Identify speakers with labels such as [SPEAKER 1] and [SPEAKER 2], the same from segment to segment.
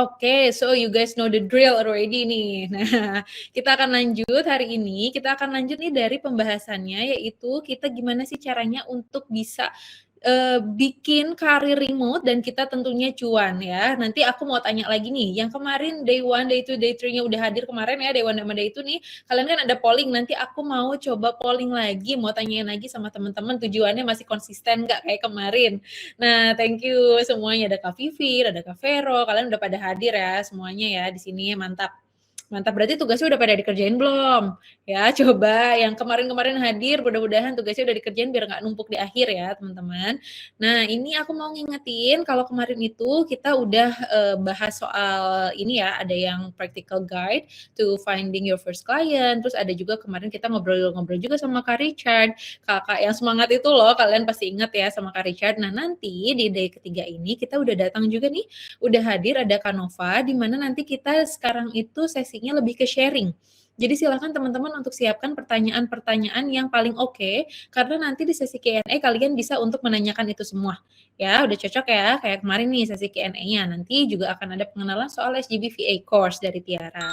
[SPEAKER 1] Oke, so you guys know the drill already nih. Nah, kita akan lanjut hari ini, kita akan lanjut nih dari pembahasannya, yaitu kita gimana sih caranya untuk bisa, bikin karir remote dan kita tentunya cuan ya. Nanti aku mau tanya lagi nih, yang kemarin day 1, day 2, day 3-nya udah hadir kemarin ya, day 1 sama day 2 nih, kalian kan ada polling, nanti aku mau coba polling lagi, mau tanyain lagi sama teman-teman tujuannya masih konsisten nggak kayak kemarin. Nah, thank you semuanya. Ada Kak Vivi, ada Kak Vero, kalian udah pada hadir ya semuanya ya di sini, mantap. Mantap, berarti tugasnya udah pada dikerjain belum? Ya, coba yang kemarin-kemarin hadir, mudah-mudahan tugasnya udah dikerjain biar nggak numpuk di akhir ya, teman-teman. Nah, ini aku mau ngingetin kalau kemarin itu kita udah bahas soal ini ya, ada yang practical guide to finding your first client, terus ada juga kemarin kita ngobrol-ngobrol juga sama Kak Richard, kakak yang semangat itu loh, kalian pasti ingat ya sama Kak Richard. Nah, nanti di day ketiga ini kita udah datang juga nih, udah hadir ada Kanova, di mana nanti kita sekarang itu sesinya lebih ke sharing. Jadi silakan teman-teman untuk siapkan pertanyaan-pertanyaan yang paling oke, karena nanti di sesi Q&A kalian bisa untuk menanyakan itu semua. Ya, udah cocok ya, kayak kemarin nih sesi Q&A-nya. Nanti juga akan ada pengenalan soal SGB VA course dari Tiara.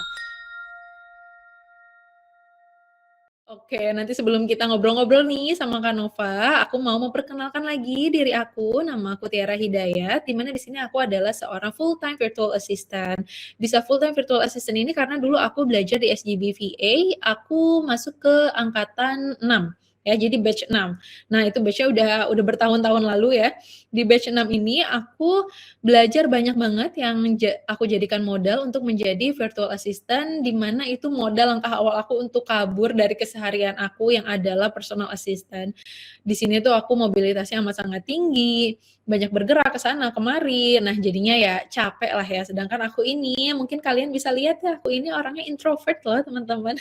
[SPEAKER 1] Oke, nanti sebelum kita ngobrol-ngobrol nih sama Kak Nova, aku mau memperkenalkan lagi diri aku. Nama aku Tiara Hidayat, di mana di sini aku adalah seorang full-time virtual assistant. Bisa full-time virtual assistant ini karena dulu aku belajar di SGB VA, aku masuk ke angkatan 6. Ya, jadi batch 6. Nah, itu batch-nya udah bertahun-tahun lalu ya. Di batch 6 ini aku belajar banyak banget yang aku jadikan modal untuk menjadi virtual assistant, di mana itu modal langkah awal aku untuk kabur dari keseharian aku yang adalah personal assistant. Di sini tuh aku mobilitasnya amat sangat tinggi, banyak bergerak ke sana kemari. Nah, jadinya ya capek lah ya. Sedangkan aku ini mungkin kalian bisa lihat ya, aku ini orangnya introvert loh, teman-teman.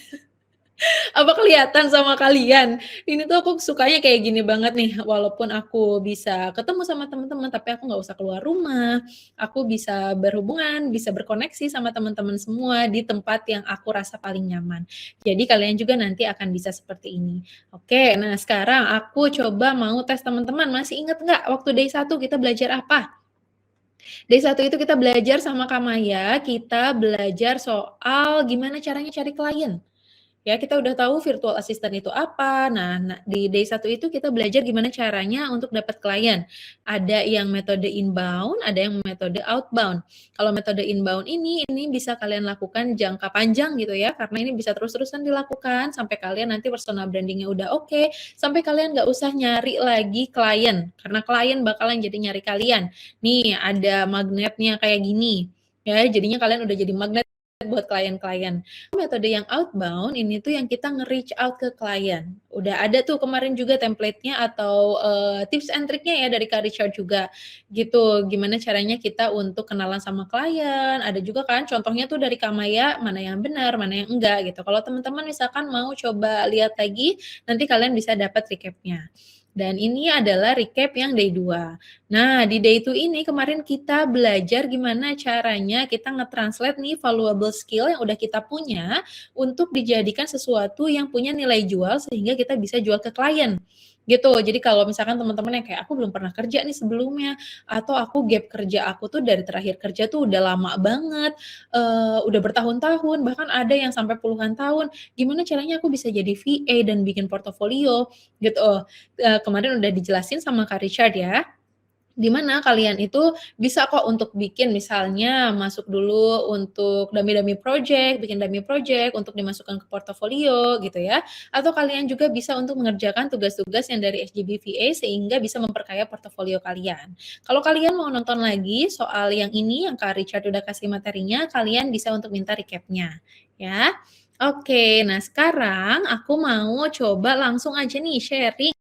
[SPEAKER 1] Apa kelihatan sama kalian? Ini tuh aku sukanya kayak gini banget nih, walaupun aku bisa ketemu sama teman-teman, tapi aku nggak usah keluar rumah, aku bisa berhubungan, bisa berkoneksi sama teman-teman semua di tempat yang aku rasa paling nyaman. Jadi kalian juga nanti akan bisa seperti ini. Oke, nah sekarang aku coba mau tes teman-teman, masih inget nggak waktu day 1 kita belajar apa? Day 1 itu kita belajar sama Kak Maya, kita belajar soal gimana caranya cari klien. Ya, kita udah tahu virtual assistant itu apa. Nah, di day 1 itu kita belajar gimana caranya untuk dapat klien. Ada yang metode inbound, ada yang metode outbound. Kalau metode inbound ini bisa kalian lakukan jangka panjang gitu ya, karena ini bisa terus-terusan dilakukan sampai kalian nanti personal brandingnya udah oke, sampai kalian nggak usah nyari lagi klien, karena klien bakalan jadi nyari kalian. Nih, ada magnetnya kayak gini. Ya, jadinya kalian udah jadi magnet buat klien-klien. Metode yang outbound ini tuh yang kita nge-reach out ke klien. Udah ada tuh kemarin juga template-nya atau tips and triknya ya dari Kak Richard juga. Gitu, gimana caranya kita untuk kenalan sama klien. Ada juga kan contohnya tuh dari Kak Maya, mana yang benar, mana yang enggak gitu. Kalau teman-teman misalkan mau coba lihat lagi, nanti kalian bisa dapat recap-nya. Dan ini adalah recap yang day 2. Nah, di day 2 ini kemarin kita belajar gimana caranya kita nge-translate nih valuable skill yang udah kita punya untuk dijadikan sesuatu yang punya nilai jual sehingga kita bisa jual ke klien. Gitu. Jadi kalau misalkan teman-teman yang kayak aku belum pernah kerja nih sebelumnya atau aku gap kerja aku tuh dari terakhir kerja tuh udah lama banget, udah bertahun-tahun, bahkan ada yang sampai puluhan tahun. Gimana caranya aku bisa jadi VA dan bikin portofolio gitu. Kemarin udah dijelasin sama Kak Richard ya. Di mana kalian itu bisa kok untuk bikin misalnya masuk dulu untuk dummy-dummy project, bikin dummy project untuk dimasukkan ke portofolio gitu ya. Atau kalian juga bisa untuk mengerjakan tugas-tugas yang dari SGB VA sehingga bisa memperkaya portofolio kalian. Kalau kalian mau nonton lagi soal yang ini yang Kak Richard udah kasih materinya, kalian bisa untuk minta recap-nya ya. Oke, nah sekarang aku mau coba langsung aja nih sharing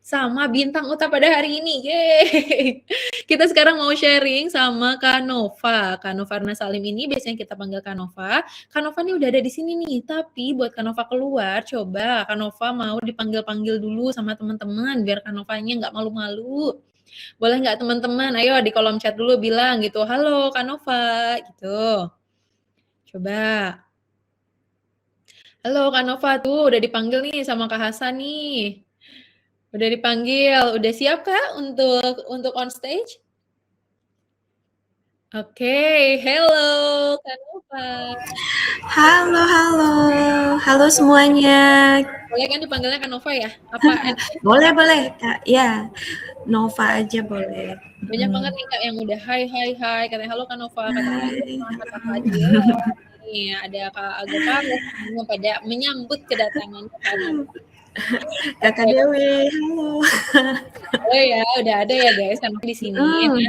[SPEAKER 1] sama bintang Uta pada hari ini. Yeay. Kita sekarang mau sharing sama Kak Nova. Kak Nova Salim ini biasanya kita panggil Kak Nova. Kak Nova nih udah ada di sini nih, tapi buat Kak Nova keluar, coba Kak Nova mau dipanggil-panggil dulu sama teman-teman biar Kak Novanya nggak malu-malu. Boleh nggak teman-teman? Ayo di kolom chat dulu bilang gitu, halo Kak Nova, gitu. Coba. Halo Kak Nova tuh udah dipanggil nih sama Kak Hasan nih. Udah dipanggil, udah siap Kak untuk on stage? Oke, hello Kak Nova.
[SPEAKER 2] Halo, halo, halo semuanya.
[SPEAKER 1] Boleh kan dipanggilnya Kak Nova ya? Apa enaknya Kak
[SPEAKER 2] Boleh,
[SPEAKER 1] Nova?
[SPEAKER 2] boleh, Kak. Ya, Nova aja boleh.
[SPEAKER 1] Banyak banget nih Kak yang udah hai hai hai katanya halo Kak Nova, kata Kak
[SPEAKER 2] Hai,
[SPEAKER 1] Irma, kata Kak Adila, nih ada Kak Aga Fares, semuanya pada menyambut kedatangannya Kak Nova.
[SPEAKER 2] Kakak
[SPEAKER 1] Oke,
[SPEAKER 2] Dewi. Halo.
[SPEAKER 1] oh ya, udah ada ya guys, sama di sini.
[SPEAKER 2] Mm,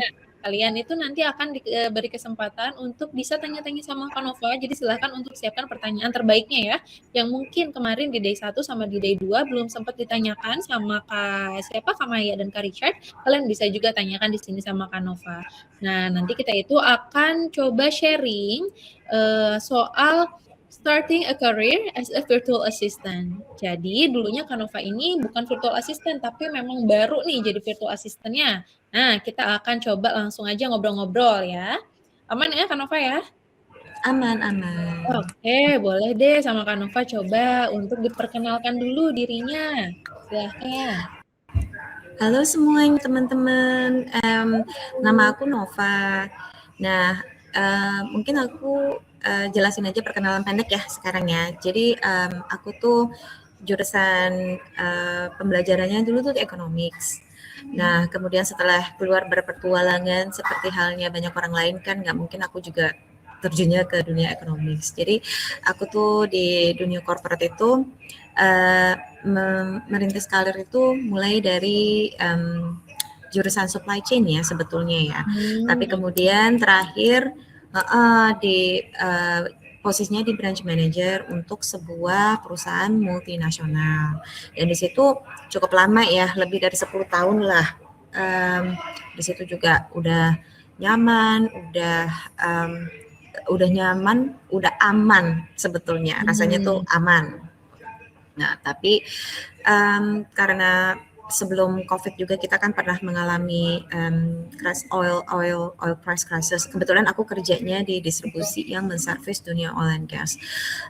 [SPEAKER 1] Nah, kalian itu nanti akan diberi kesempatan untuk bisa tanya-tanya sama Kak Nova. Jadi silahkan untuk siapkan pertanyaan terbaiknya ya. Yang mungkin kemarin di day 1 sama di day 2 belum sempat ditanyakan sama Kak siapa Kak Maya dan Kak Richard. Kalian bisa juga tanyakan di sini sama Kak Nova. Nah, nanti kita itu akan coba sharing soal starting a career as a virtual assistant. Jadi dulunya Canova ini bukan virtual assistant, tapi memang baru nih jadi virtual assistant-nya. Nah, kita akan coba langsung aja ngobrol-ngobrol ya. Aman ya Canova ya?
[SPEAKER 2] aman, aman.
[SPEAKER 1] Oke, boleh deh sama Canova coba untuk diperkenalkan dulu dirinya. Silahkan.
[SPEAKER 2] Halo semuanya teman-teman. Nama aku Nova. Nah, mungkin aku jelasin aja perkenalan pendek ya sekarang ya. Jadi aku tuh jurusan pembelajarannya dulu tuh economics. Nah, kemudian setelah keluar berpetualangan seperti halnya banyak orang lain kan, nggak mungkin aku juga terjunnya ke dunia economics. Jadi aku tuh di dunia corporate itu uh, merintis karir itu mulai dari jurusan supply chain ya sebetulnya ya. Tapi kemudian terakhir di posisinya di branch manager untuk sebuah perusahaan multinasional. Dan di situ cukup lama ya, lebih dari 10 tahun lah. Di situ juga udah nyaman, udah nyaman, udah aman sebetulnya. Rasanya tuh aman. Nah, tapi karena sebelum COVID juga kita kan pernah mengalami oil price crisis. Kebetulan aku kerjanya di distribusi yang menservis dunia oil and gas.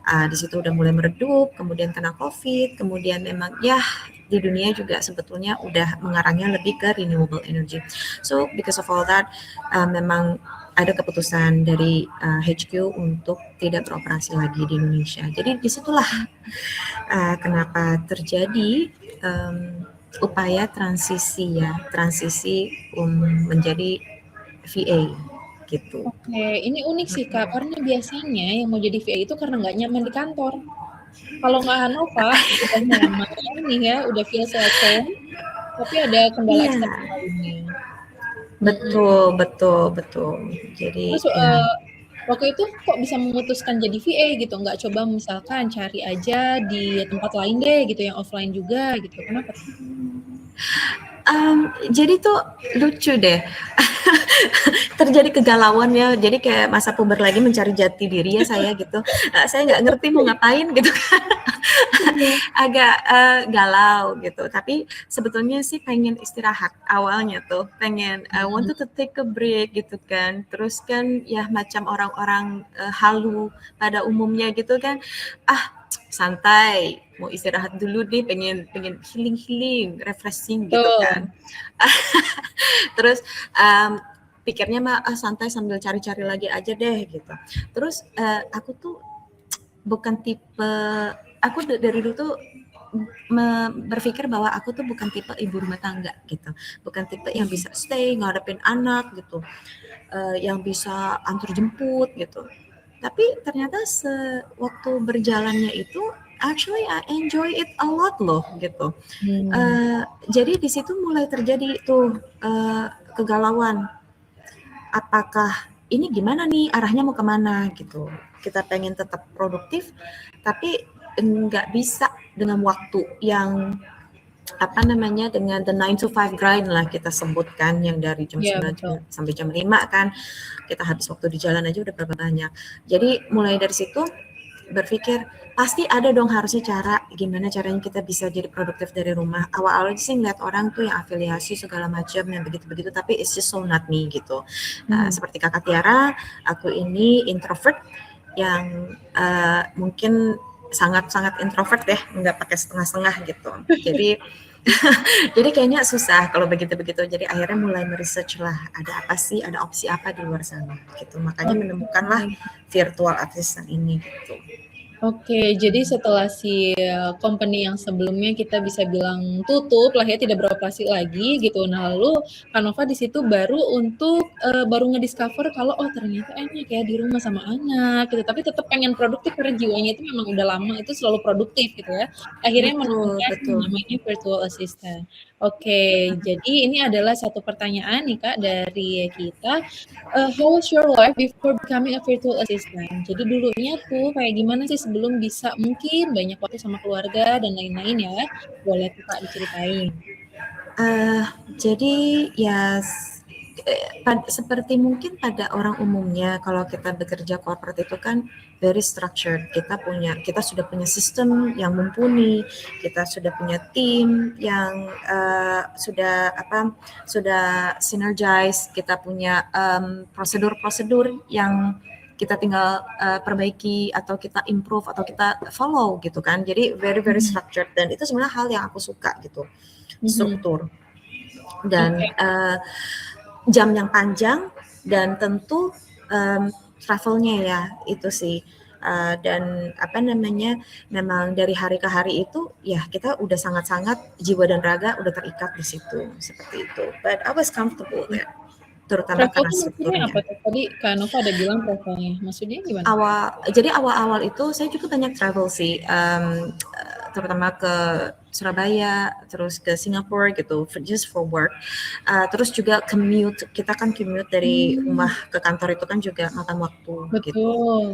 [SPEAKER 2] Di situ udah mulai meredup, kemudian kena COVID, kemudian memang ya di dunia juga sebetulnya udah mengarahnya lebih ke renewable energy. So because of all that, memang ada keputusan dari HQ untuk tidak beroperasi lagi di Indonesia. Jadi disitulah kenapa terjadi upaya transisi ya, transisi menjadi VA gitu.
[SPEAKER 1] Oke, ini unik sih Kak, karena biasanya yang mau jadi VA itu karena nggak nyaman di kantor. Kalau nggak Hanova, udah nyaman nih ya, udah feel settle, tapi ada kendala
[SPEAKER 2] Iya,
[SPEAKER 1] eksternal lainnya.
[SPEAKER 2] betul, betul, betul. Jadi
[SPEAKER 1] Terus
[SPEAKER 2] ya.
[SPEAKER 1] waktu itu kok bisa memutuskan jadi VA gitu? Nggak coba misalkan cari aja di tempat lain deh gitu, yang offline juga gitu. Kenapa tuh?
[SPEAKER 2] Jadi tuh lucu deh. Terjadi kegalauan ya. Jadi kayak masa puber lagi mencari jati diri ya saya gitu. Saya nggak ngerti mau ngapain gitu kan. Agak galau gitu. Tapi sebetulnya sih pengen istirahat awalnya tuh. Pengen wanted to take a break gitu kan. Terus kan ya macam orang-orang halu pada umumnya gitu kan. Santai, mau istirahat dulu deh, pengen healing, refreshing gitu
[SPEAKER 1] Betul.
[SPEAKER 2] kan. Terus pikirnya mah santai sambil cari-cari lagi aja deh gitu. Terus aku tuh bukan tipe, aku dari dulu tuh berpikir bahwa aku tuh bukan tipe ibu rumah tangga gitu, bukan tipe yang bisa stay ngadepin anak gitu, yang bisa antar jemput gitu. Tapi ternyata waktu berjalannya itu actually I enjoy it a lot loh gitu. Jadi di situ mulai terjadi tuh kegalauan. Apakah ini gimana nih arahnya mau kemana gitu. Kita pengen tetap produktif, tapi nggak bisa dengan waktu yang dengan the 9 to 5 grind lah kita sebutkan, yang dari jam
[SPEAKER 1] Iya,
[SPEAKER 2] 9
[SPEAKER 1] betul.
[SPEAKER 2] sampai jam 5 kan kita habis waktu di jalan aja udah berapa banyak. Jadi mulai dari situ berpikir pasti ada dong harusnya cara gimana caranya kita bisa jadi produktif dari rumah. Awal-awal sih ngeliat orang tuh yang afiliasi segala macam yang begitu-begitu, tapi it's just so not me gitu. Seperti kakak Tiara, aku ini introvert yang mungkin sangat-sangat introvert ya, nggak pakai setengah-setengah gitu. Jadi Jadi kayaknya susah kalau begitu-begitu. Jadi akhirnya mulai meresearch lah, ada apa sih, ada opsi apa di luar sana gitu. Makanya menemukanlah
[SPEAKER 1] Oke.
[SPEAKER 2] virtual assistant ini gitu.
[SPEAKER 1] Oke, jadi setelah si company yang sebelumnya kita bisa bilang tutup lah ya, tidak beroperasi lagi gitu. Nah, lalu Kanova di situ baru untuk baru ngediscover kalau oh ternyata enak ya di rumah sama anak gitu. Tapi tetap pengen produktif karena jiwanya itu memang udah lama itu selalu produktif gitu ya. Akhirnya
[SPEAKER 2] Betul,
[SPEAKER 1] menemukan yang
[SPEAKER 2] betul.
[SPEAKER 1] namanya virtual assistant. Oke, jadi ini adalah satu pertanyaan nih Kak dari kita. How was your life before becoming a virtual assistant? Jadi dulunya tuh kayak gimana sih sebelum bisa mungkin banyak waktu sama keluarga dan lain-lain ya? Boleh tuh Kak diceritain.
[SPEAKER 2] Jadi ya seperti mungkin pada orang umumnya kalau kita bekerja corporate itu kan very structured. Kita sudah punya sistem yang mumpuni, kita sudah punya tim yang sudah synergize, kita punya prosedur-prosedur yang kita tinggal perbaiki atau kita improve atau kita follow gitu kan. Jadi very very structured dan itu sebenarnya hal yang aku suka gitu, struktur dan jam yang panjang dan tentu travelnya ya itu sih. Dan memang dari hari ke hari itu ya kita udah sangat-sangat jiwa dan raga udah terikat di situ seperti itu. But I was comfortable there, terutama
[SPEAKER 1] Travel
[SPEAKER 2] karena
[SPEAKER 1] tuh maksudnya
[SPEAKER 2] strukturnya.
[SPEAKER 1] apa tuh? Tadi Kak Nova ada bilang travelnya. Maksudnya gimana?
[SPEAKER 2] Jadi awal-awal itu saya juga banyak travel sih, terutama ke Surabaya, terus ke Singapura gitu, just for work. Terus juga commute, kita kan commute dari rumah ke kantor itu kan juga makan waktu gitu.
[SPEAKER 1] Betul.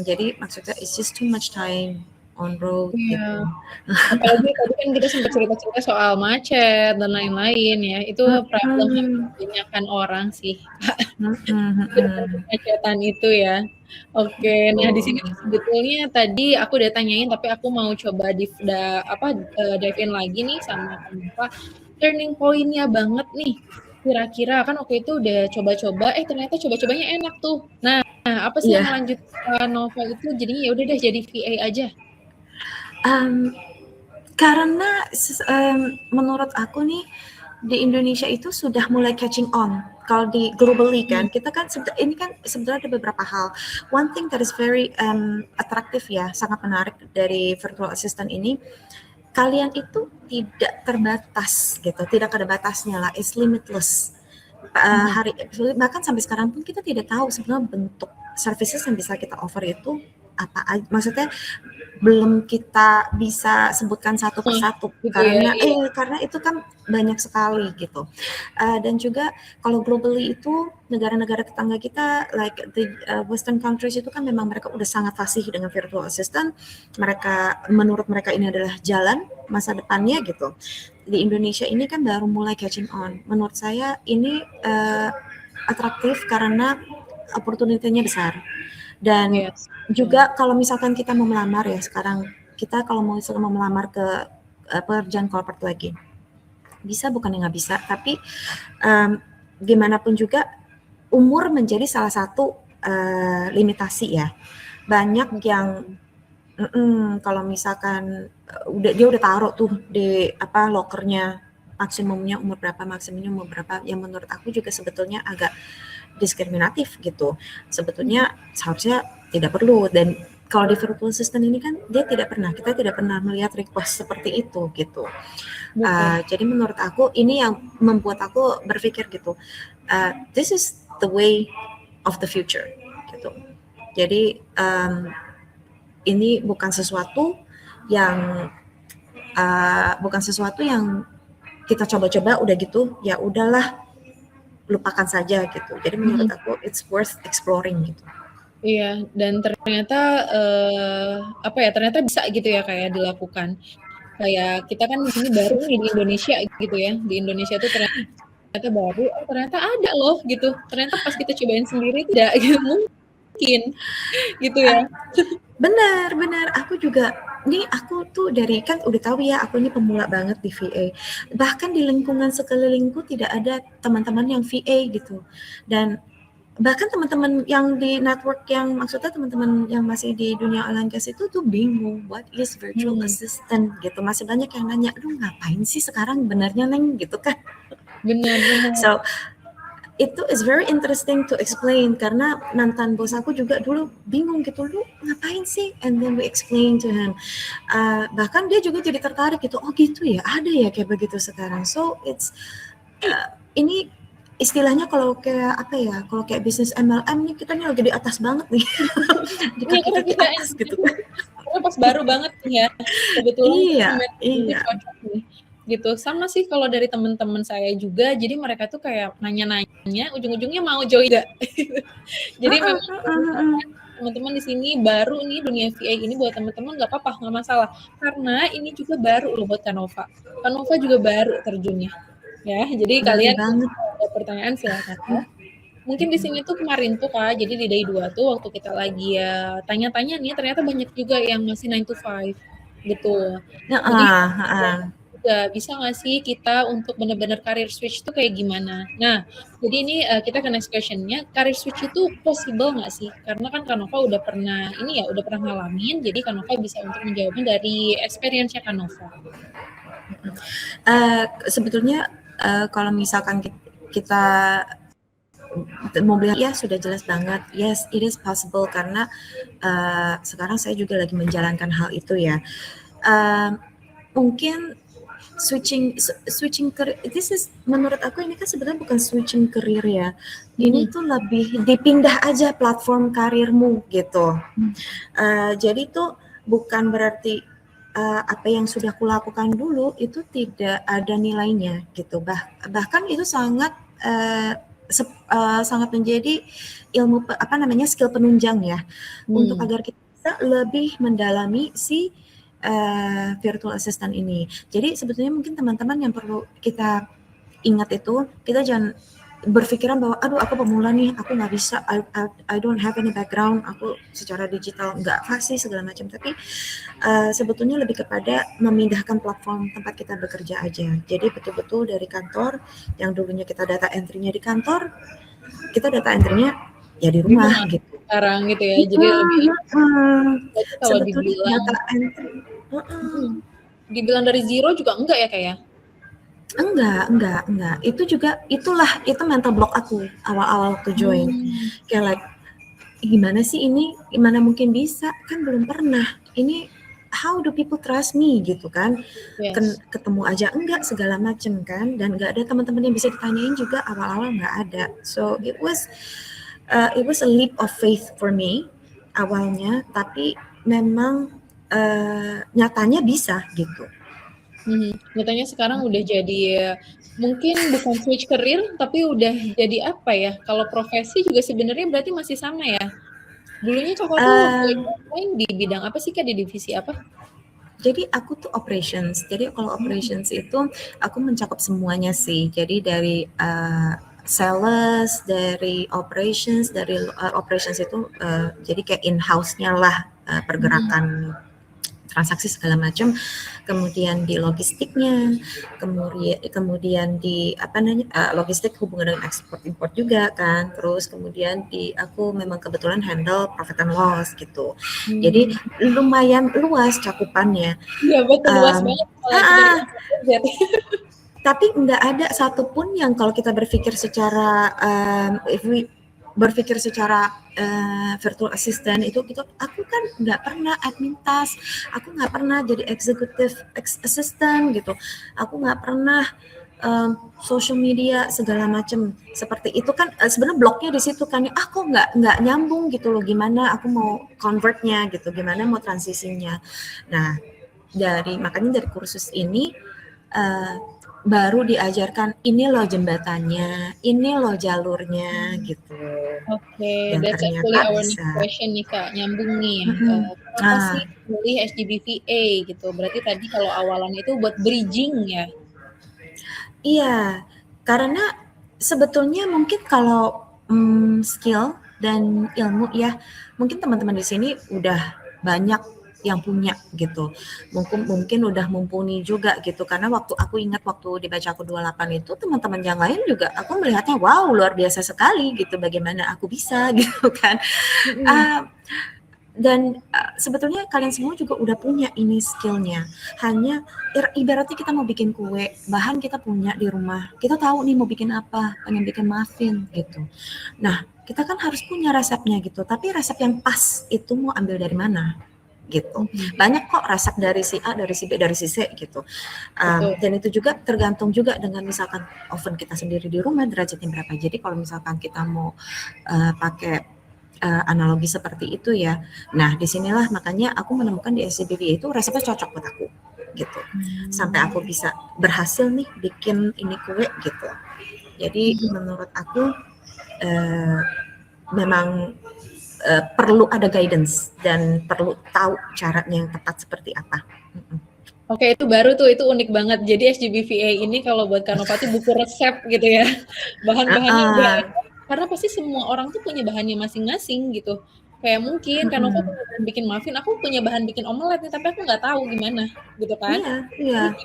[SPEAKER 2] Jadi maksudnya it's just too much time on road
[SPEAKER 1] Iya.
[SPEAKER 2] gitu.
[SPEAKER 1] Apalagi tadi kan kita sempat cerita-cerita soal macet dan lain-lain ya. Itu problem hampir
[SPEAKER 2] Mm-mm.
[SPEAKER 1] kebanyakan orang sih.
[SPEAKER 2] Mm-mm.
[SPEAKER 1] Kemacetan itu ya. Oke, nah di sini
[SPEAKER 2] Betul.
[SPEAKER 1] sebetulnya tadi aku udah tanyain tapi aku mau coba dive in lagi nih sama Kanova. Turning point-nya banget nih. Kira-kira kan waktu itu udah coba-coba, ternyata coba-cobanya enak tuh. Nah, apa sih yang
[SPEAKER 2] Iya.
[SPEAKER 1] ngelanjut Kanova itu jadinya ya udah deh jadi VA aja.
[SPEAKER 2] Karena menurut aku nih di Indonesia itu sudah mulai catching on. Kalau di globally kan, kita kan ini kan sebenarnya ada beberapa hal. One thing that is very attractive ya, sangat menarik dari virtual assistant ini, kalian itu tidak terbatas gitu, tidak ada batasnya lah, it's limitless. Bahkan sampai sekarang pun kita tidak tahu sebenarnya bentuk services yang bisa kita offer itu apa aja. Maksudnya belum kita bisa sebutkan satu persatu
[SPEAKER 1] Gitu ya,
[SPEAKER 2] karena
[SPEAKER 1] iya.
[SPEAKER 2] karena itu kan banyak sekali gitu. Dan juga kalau globally itu negara-negara tetangga kita like the western countries itu kan memang mereka udah sangat fasih dengan virtual assistant. Menurut mereka ini adalah jalan masa depannya gitu. Di Indonesia ini kan baru mulai catching on. Menurut saya ini atraktif karena opportunity-nya besar. Dan
[SPEAKER 1] Yes.
[SPEAKER 2] juga kalau misalkan kita mau melamar ya sekarang, kita kalau mau melamar ke pekerjaan corporate lagi, bisa bukannya nggak bisa, tapi gimana pun juga umur menjadi salah satu limitasi ya. Banyak yang kalau misalkan dia udah taruh tuh di lokernya maksimumnya umur berapa, yang menurut aku juga sebetulnya agak diskriminatif gitu. Sebetulnya seharusnya tidak perlu, dan kalau di virtual assistant ini kan kita tidak pernah melihat request seperti itu gitu. Jadi menurut aku ini yang membuat aku berpikir gitu, this is the way of the future gitu. Jadi ini bukan sesuatu yang kita coba-coba udah gitu ya udahlah lupakan saja gitu. Jadi menurut aku it's worth exploring gitu.
[SPEAKER 1] Iya, dan ternyata ternyata bisa gitu ya kayak dilakukan. Kayak kita kan di sini baru nih di Indonesia gitu ya. Di Indonesia tuh ternyata baru, ternyata ada loh gitu. Ternyata pas kita cobain sendiri tidak gitu, mungkin gitu ya.
[SPEAKER 2] Benar. Aku tuh dari kan udah tahu ya aku ini pemula banget di VA. Bahkan di lingkungan sekelilingku tidak ada teman-teman yang VA gitu. Dan bahkan teman-teman yang di network yang maksudnya teman-teman yang masih di dunia oil and gas itu tuh bingung what is virtual assistant gitu, masih banyak yang nanya, aduh ngapain sih sekarang benarnya Neng gitu kan.
[SPEAKER 1] Benar.
[SPEAKER 2] So itu is very interesting to explain karena mantan bos aku juga dulu bingung gitu, lu ngapain sih, and then we explain to him. Bahkan dia juga jadi tertarik gitu, oh gitu ya, ada ya kayak begitu sekarang. So it's ini istilahnya kalau kayak apa ya, kalau kayak bisnis MLM nih kita nih lagi di atas banget nih. Di kaki
[SPEAKER 1] Iya, kita
[SPEAKER 2] atas gitu.
[SPEAKER 1] karena pas baru banget nih ya, kebetulan
[SPEAKER 2] Iya,
[SPEAKER 1] itu
[SPEAKER 2] iya.
[SPEAKER 1] cocok nih. Gitu. Sama sih kalau dari teman-teman saya juga, jadi mereka tuh kayak nanya-nanya, ujung-ujungnya mau join nggak? Jadi memang teman-teman di sini baru nih dunia VA ini, buat teman-teman nggak apa-apa, nggak masalah. Karena ini juga baru loh buat Kanova. Kanova juga baru terjunnya. Ya, jadi
[SPEAKER 2] Baru
[SPEAKER 1] kalian
[SPEAKER 2] banget.
[SPEAKER 1] ada pertanyaan silakan. Mungkin di sini tuh kemarin tuh Kak, jadi di day 2 tuh waktu kita lagi ya tanya-tanya nih, ternyata banyak juga yang masih 9 to 5 gitu. Jadi juga bisa nggak sih kita untuk benar-benar career switch itu kayak gimana? Nah, jadi ini kita ke next question-nya, career switch itu possible nggak sih? Karena kan Kanova udah pernah ini ya, udah pernah ngalamin, jadi Kanova bisa untuk menjawabnya dari experience-nya Kanova.
[SPEAKER 2] Sebetulnya kalau misalkan kita mau bilang ya sudah jelas banget, yes it is possible karena sekarang saya juga lagi menjalankan hal itu ya. Mungkin switching career, this is menurut aku ini kan sebenarnya bukan switching career ya, ini tuh lebih dipindah aja platform karirmu gitu. Jadi tuh bukan berarti apa yang sudah kulakukan dulu itu tidak ada nilainya gitu, bahkan itu sangat sangat menjadi ilmu apa namanya skill penunjang ya, untuk agar kita bisa lebih mendalami si virtual assistant ini. Jadi sebetulnya mungkin teman-teman yang perlu kita ingat itu, kita jangan berpikiran bahwa aduh aku pemula nih, aku nggak bisa, I don't have any background, aku secara digital nggak fasih segala macam. Tapi sebetulnya lebih kepada memindahkan platform tempat kita bekerja aja. Jadi betul-betul dari kantor, yang dulunya kita data entry-nya di kantor, kita data entry-nya ya di rumah gitu.
[SPEAKER 1] Sekarang gitu ya, jadi lebih kalau
[SPEAKER 2] sebetulnya
[SPEAKER 1] dibilang
[SPEAKER 2] data entry
[SPEAKER 1] dibilang dari zero juga enggak ya kayak?
[SPEAKER 2] Enggak. Itu mental block aku awal-awal waktu join. Kayak like, gimana sih ini? Gimana mungkin bisa? Kan belum pernah. Ini how do people trust me gitu kan?
[SPEAKER 1] Yes.
[SPEAKER 2] Ketemu aja enggak segala macem kan? Dan enggak ada teman-teman yang bisa ditanyain juga, awal-awal enggak ada. So it was a leap of faith for me awalnya, tapi memang nyatanya bisa gitu.
[SPEAKER 1] Nyatanya sekarang udah jadi mungkin bukan switch career, tapi udah jadi apa ya? Kalau profesi juga sebenarnya berarti masih sama ya? Dulunya Kakak tuh main di bidang apa sih Kak, di divisi apa?
[SPEAKER 2] Jadi aku tuh operations. Jadi kalau operations itu aku mencakup semuanya sih. Jadi dari sales, dari operations itu jadi kayak in-house-nya lah, pergerakan transaksi segala macam, kemudian di logistiknya, kemudian di logistik hubungan dengan ekspor impor juga kan, terus kemudian aku memang kebetulan handle profit and loss gitu. Jadi lumayan luas cakupannya.
[SPEAKER 1] Iya betul, luas banget.
[SPEAKER 2] Tapi nggak ada satupun yang kalau kita berpikir secara virtual assistant itu aku kan nggak pernah admin task, aku nggak pernah jadi executive assistant gitu, aku nggak pernah social media segala macam seperti itu kan. Sebenarnya bloknya di situ kan, kok nggak nyambung gitu loh, gimana aku mau convertnya gitu, gimana mau transisinya. Nah makanya dari kursus ini baru diajarkan, ini loh jembatannya, ini loh jalurnya gitu.
[SPEAKER 1] Oke,
[SPEAKER 2] Dan
[SPEAKER 1] that's actually our next question nih Kak, nyambung nih. Apa sih pilih HDBVA gitu? Berarti tadi kalau awalannya itu buat bridging ya?
[SPEAKER 2] Iya, karena sebetulnya mungkin kalau skill dan ilmu ya, mungkin teman-teman di sini udah banyak yang punya gitu. Mungkin udah mumpuni juga gitu, karena aku ingat waktu di Baca Aku 28 itu teman-teman yang lain juga aku melihatnya, wow luar biasa sekali gitu, bagaimana aku bisa gitu kan. Dan sebetulnya kalian semua juga udah punya ini skillnya. Hanya ibaratnya kita mau bikin kue, bahan kita punya di rumah. Kita tahu nih mau bikin apa, pengen bikin muffin gitu. Nah, kita kan harus punya resepnya gitu. Tapi resep yang pas itu mau ambil dari mana? Gitu. Banyak kok resep dari si A, dari si B, dari si C gitu. Dan itu juga tergantung juga dengan misalkan oven kita sendiri di rumah derajatnya berapa. Jadi kalau misalkan kita mau pakai analogi seperti itu ya. Nah, disinilah makanya aku menemukan di SCBVA itu resepnya cocok buat aku gitu. Sampai aku bisa berhasil nih bikin ini kue gitu. Jadi menurut aku memang perlu ada guidance dan perlu tahu caranya yang tepat seperti apa.
[SPEAKER 1] Oke, itu baru tuh, itu unik banget. Jadi SGBVA ini kalau buat Kanova tuh buku resep gitu ya. Bahan-bahannya udah karena pasti semua orang tuh punya bahannya masing-masing gitu. Kayak mungkin Kanova punya bahan bikin muffin, aku punya bahan bikin omelet nih, tapi aku nggak tahu gimana gitu kan.
[SPEAKER 2] Iya.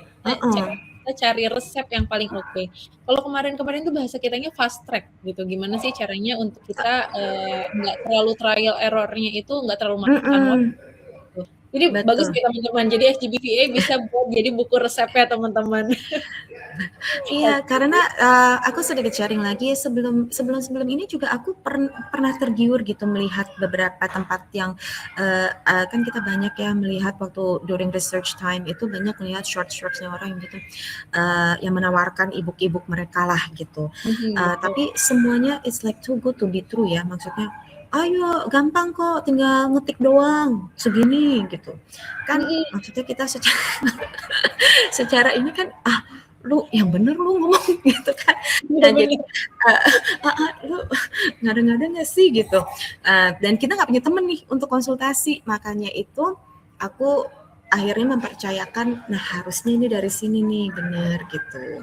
[SPEAKER 1] Kita cari resep yang paling oke. Kalau kemarin tuh bahasa kitanya fast track gitu. Gimana sih caranya untuk kita nggak terlalu trial errornya itu nggak terlalu makan waktu. Jadi bagus nih teman-teman. Jadi SGBVA bisa buat jadi buku resepnya teman-teman.
[SPEAKER 2] Iya, karena aku sedikit sharing lagi sebelum ini juga aku pernah tergiur gitu melihat beberapa tempat yang kan kita banyak ya melihat waktu during research time itu banyak melihat shorts-nya orang gitu yang menawarkan ebook mereka lah gitu. Tapi semuanya it's like too good to be true ya, maksudnya ayo gampang kok tinggal ngetik doang segini gitu kan. Maksudnya kita secara ini kan lu yang bener lu ngomong gitu kan. Dan jadi lu ngada-ngada nggak sih gitu. Dan kita nggak punya temen nih untuk konsultasi, makanya itu aku akhirnya mempercayakan nah harusnya ini dari sini nih bener gitu.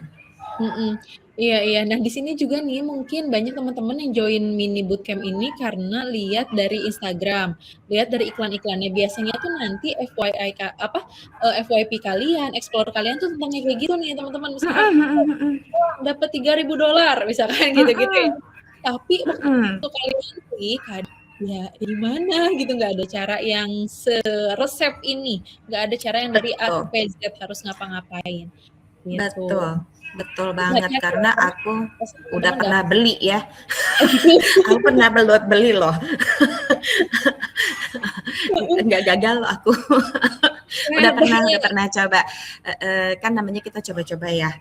[SPEAKER 1] Iya. Nah, di sini juga nih mungkin banyak teman-teman yang join mini bootcamp ini karena lihat dari Instagram, lihat dari iklan-iklannya. Biasanya tuh nanti FYP kalian, explore kalian tuh tentang kayak gitu nih, teman-teman. Misalkan dapat $3.000 misalkan gitu-gitu ya. Tapi waktu kalian sih ya di mana gitu, nggak ada cara yang seresep ini, nggak ada cara yang dari A sampai Z harus ngapa-ngapain. Gitu.
[SPEAKER 2] Betul banget, karena aku udah pernah beli ya. Aku pernah beli loh. Nggak gagal aku. udah pernah coba. Kan namanya kita coba-coba ya.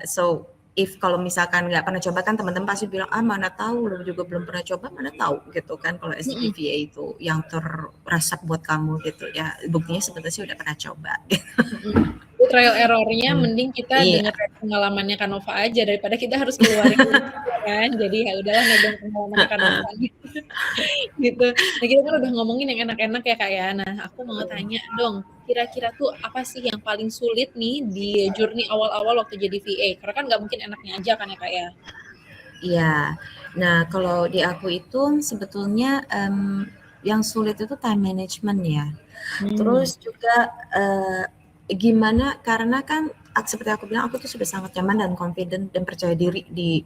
[SPEAKER 2] So if kalau misalkan nggak pernah coba kan teman-teman pasti bilang mana tahu, lu juga belum pernah coba mana tahu gitu kan. Kalau SGBVA itu yang terresep buat kamu gitu ya, buktinya sebenarnya sih udah pernah coba.
[SPEAKER 1] Trial errornya mending kita dengar pengalamannya Kanova aja daripada kita harus keluarin kan. Jadi ya udahlah nebeng pengalaman Kanova gitu. Nah, kita kan udah ngomongin yang enak-enak ya Kak ya. Nah, aku mau tanya dong, kira-kira tuh apa sih yang paling sulit nih di journey awal-awal waktu jadi VA? Karena kan nggak mungkin enaknya aja kan ya Kak ya.
[SPEAKER 2] Iya. Nah, kalau di aku itu sebetulnya yang sulit itu time management ya. Terus juga gimana, karena kan seperti aku bilang aku tuh sudah sangat nyaman dan confident dan percaya diri di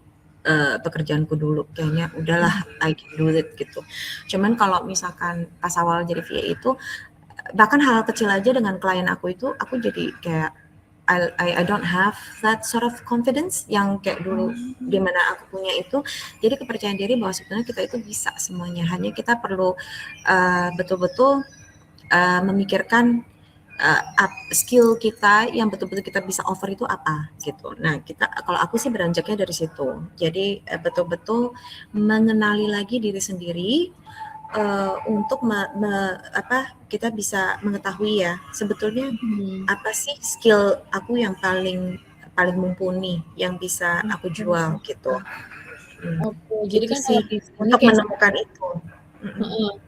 [SPEAKER 2] pekerjaanku dulu, kayaknya udahlah I can do it gitu. Cuman kalau misalkan pas awal jadi VA itu bahkan hal kecil aja dengan klien aku itu aku jadi kayak I don't have that sort of confidence yang kayak dulu dimana aku punya itu. Jadi kepercayaan diri bahwa sebenarnya kita itu bisa semuanya, hanya kita perlu betul-betul memikirkan skill kita yang betul-betul kita bisa offer itu apa gitu. Nah, kalau aku sih beranjaknya dari situ. Jadi betul-betul mengenali lagi diri sendiri untuk kita bisa mengetahui ya sebetulnya apa sih skill aku yang paling mumpuni yang bisa aku jual gitu.
[SPEAKER 1] Jadi kan
[SPEAKER 2] sih untuk menemukan itu.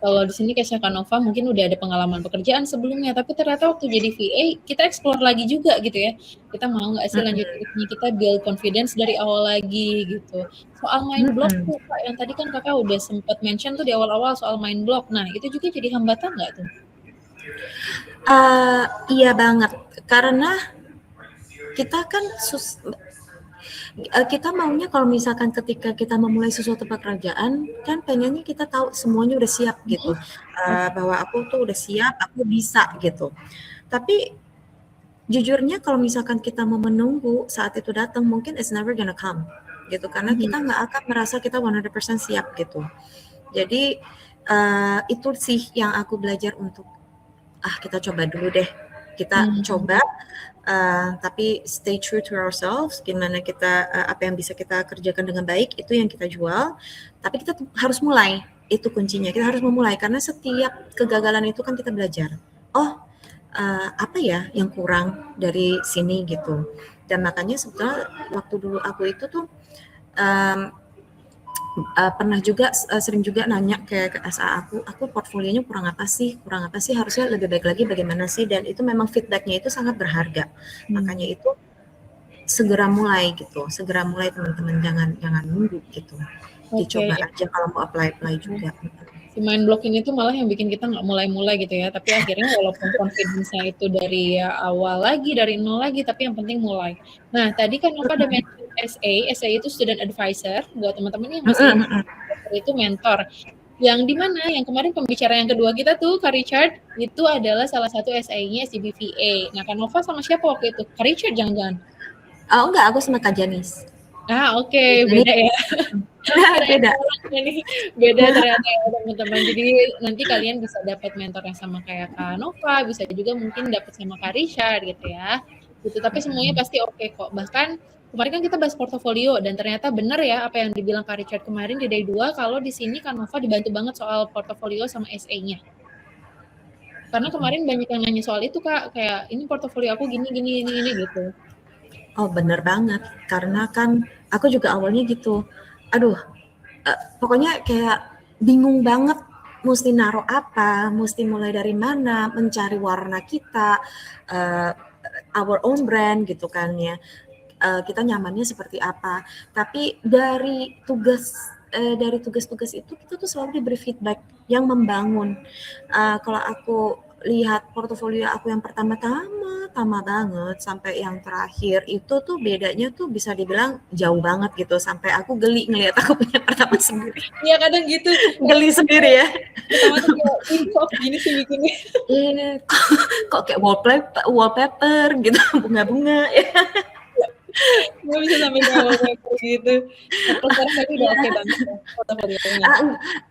[SPEAKER 1] Kalau di sini kayak Kanova mungkin udah ada pengalaman pekerjaan sebelumnya, tapi ternyata waktu jadi VA kita explore lagi juga gitu ya. Kita mau nggak sih lanjut kita build confidence dari awal lagi gitu. Soal main blog tuh Kak, yang tadi kan Kakak udah sempat mention tuh di awal-awal soal main blog. Nah, itu juga jadi hambatan nggak tuh?
[SPEAKER 2] Iya banget, karena kita kan kita maunya kalau misalkan ketika kita memulai sesuatu pekerjaan, kan pengennya kita tahu semuanya udah siap gitu, bahwa aku tuh udah siap, aku bisa gitu. Tapi jujurnya kalau misalkan kita mau menunggu saat itu datang, mungkin it's never gonna come gitu, karena kita nggak akan merasa kita 100% siap gitu. Jadi itu sih yang aku belajar untuk kita coba dulu deh, kita coba, tapi stay true to ourselves, gimana kita apa yang bisa kita kerjakan dengan baik itu yang kita jual, tapi kita harus mulai, itu kuncinya, kita harus memulai karena setiap kegagalan itu kan kita belajar. Apa ya yang kurang dari sini gitu. Dan makanya sebetulnya waktu dulu aku itu tuh pernah juga sering juga nanya ke SA aku portfolionya kurang apa sih, harusnya lebih baik lagi bagaimana sih, dan itu memang feedbacknya itu sangat berharga. Makanya itu segera mulai gitu, teman-teman, jangan nunggu gitu. Dicoba aja kalau mau apply juga.
[SPEAKER 1] Si mind block ini tuh malah yang bikin kita nggak mulai-mulai gitu ya, tapi akhirnya walaupun confidence-nya itu dari awal lagi, dari nol lagi, tapi yang penting mulai. Nah, tadi kan Nova ada mention SA itu student advisor, buat teman-teman yang masih itu mentor. Yang di mana yang kemarin pembicara yang kedua kita tuh, Kak Richard, itu adalah salah satu SA-nya SGBVA. Nah, Kak Nova sama siapa waktu itu? Kak Richard jangan-jangan?
[SPEAKER 2] Enggak, aku sama Kak Janis.
[SPEAKER 1] Oke, beda ya. Beda ternyata ya teman-teman. Jadi nanti kalian bisa dapat mentor yang sama kayak Kak Nova, bisa juga mungkin dapat sama Kak Richard gitu ya. Gitu, tapi semuanya pasti oke kok. Bahkan kemarin kan kita bahas portofolio dan ternyata benar ya apa yang dibilang Kak Richard kemarin di day 2, kalau di sini Kak Nova dibantu banget soal portofolio sama SA-nya. Karena kemarin banyak yang nanya soal itu Kak, kayak ini portofolio aku gini gitu.
[SPEAKER 2] Oh bener banget, karena kan aku juga awalnya gitu, pokoknya kayak bingung banget mesti naruh apa, mesti mulai dari mana, mencari warna kita, our own brand gitu kan ya, kita nyamannya seperti apa. Tapi dari tugas-tugas itu kita tuh selalu diberi feedback yang membangun. Kalau aku lihat portofolio aku yang pertama banget sampai yang terakhir itu tuh bedanya tuh bisa dibilang jauh banget gitu, sampai aku geli ngelihat aku punya pertama sendiri.
[SPEAKER 1] Iya kadang gitu.
[SPEAKER 2] Geli sendiri ya.
[SPEAKER 1] Pertama tuh kayak kok gini sih bikinnya.
[SPEAKER 2] Kok kayak wallpaper gitu, bunga-bunga ya.
[SPEAKER 1] Nggak bisa sampai wallpaper gitu. Sekarang berarti udah oke banget ya portofolionya.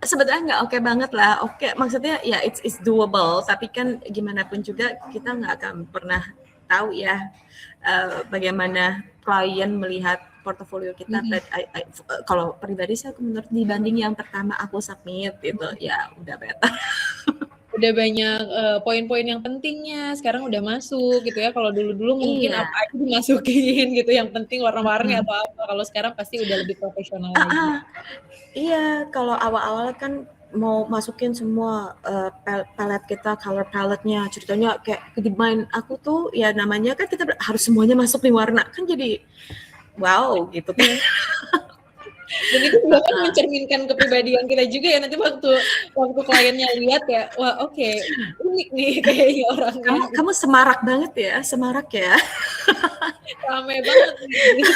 [SPEAKER 2] Sebetulnya nggak oke banget lah. Oke, maksudnya ya it's doable. Tapi kan gimana pun juga kita nggak akan pernah tahu ya bagaimana klien melihat portofolio kita. Kalau pribadi saya menurut dibanding yang pertama aku submit gitu, ya udah better.
[SPEAKER 1] Udah banyak poin-poin yang pentingnya sekarang udah masuk gitu ya. Kalau dulu-dulu mungkin apa aja dimasukin gitu, yang penting warna-warni atau apa. Kalau sekarang pasti udah lebih profesional lagi.
[SPEAKER 2] Iya, kalau awal-awal kan mau masukin semua palette kita, color palette-nya, ceritanya kayak di mind aku tuh ya namanya kan kita harus semuanya masuk nih warna, kan jadi wow gitu kan.
[SPEAKER 1] Dan itu juga kan mencerminkan kepribadian kita juga ya, nanti waktu kliennya lihat ya, wah oke, unik nih kayaknya orangnya.
[SPEAKER 2] Kamu semarak banget ya,
[SPEAKER 1] Rame banget gitu.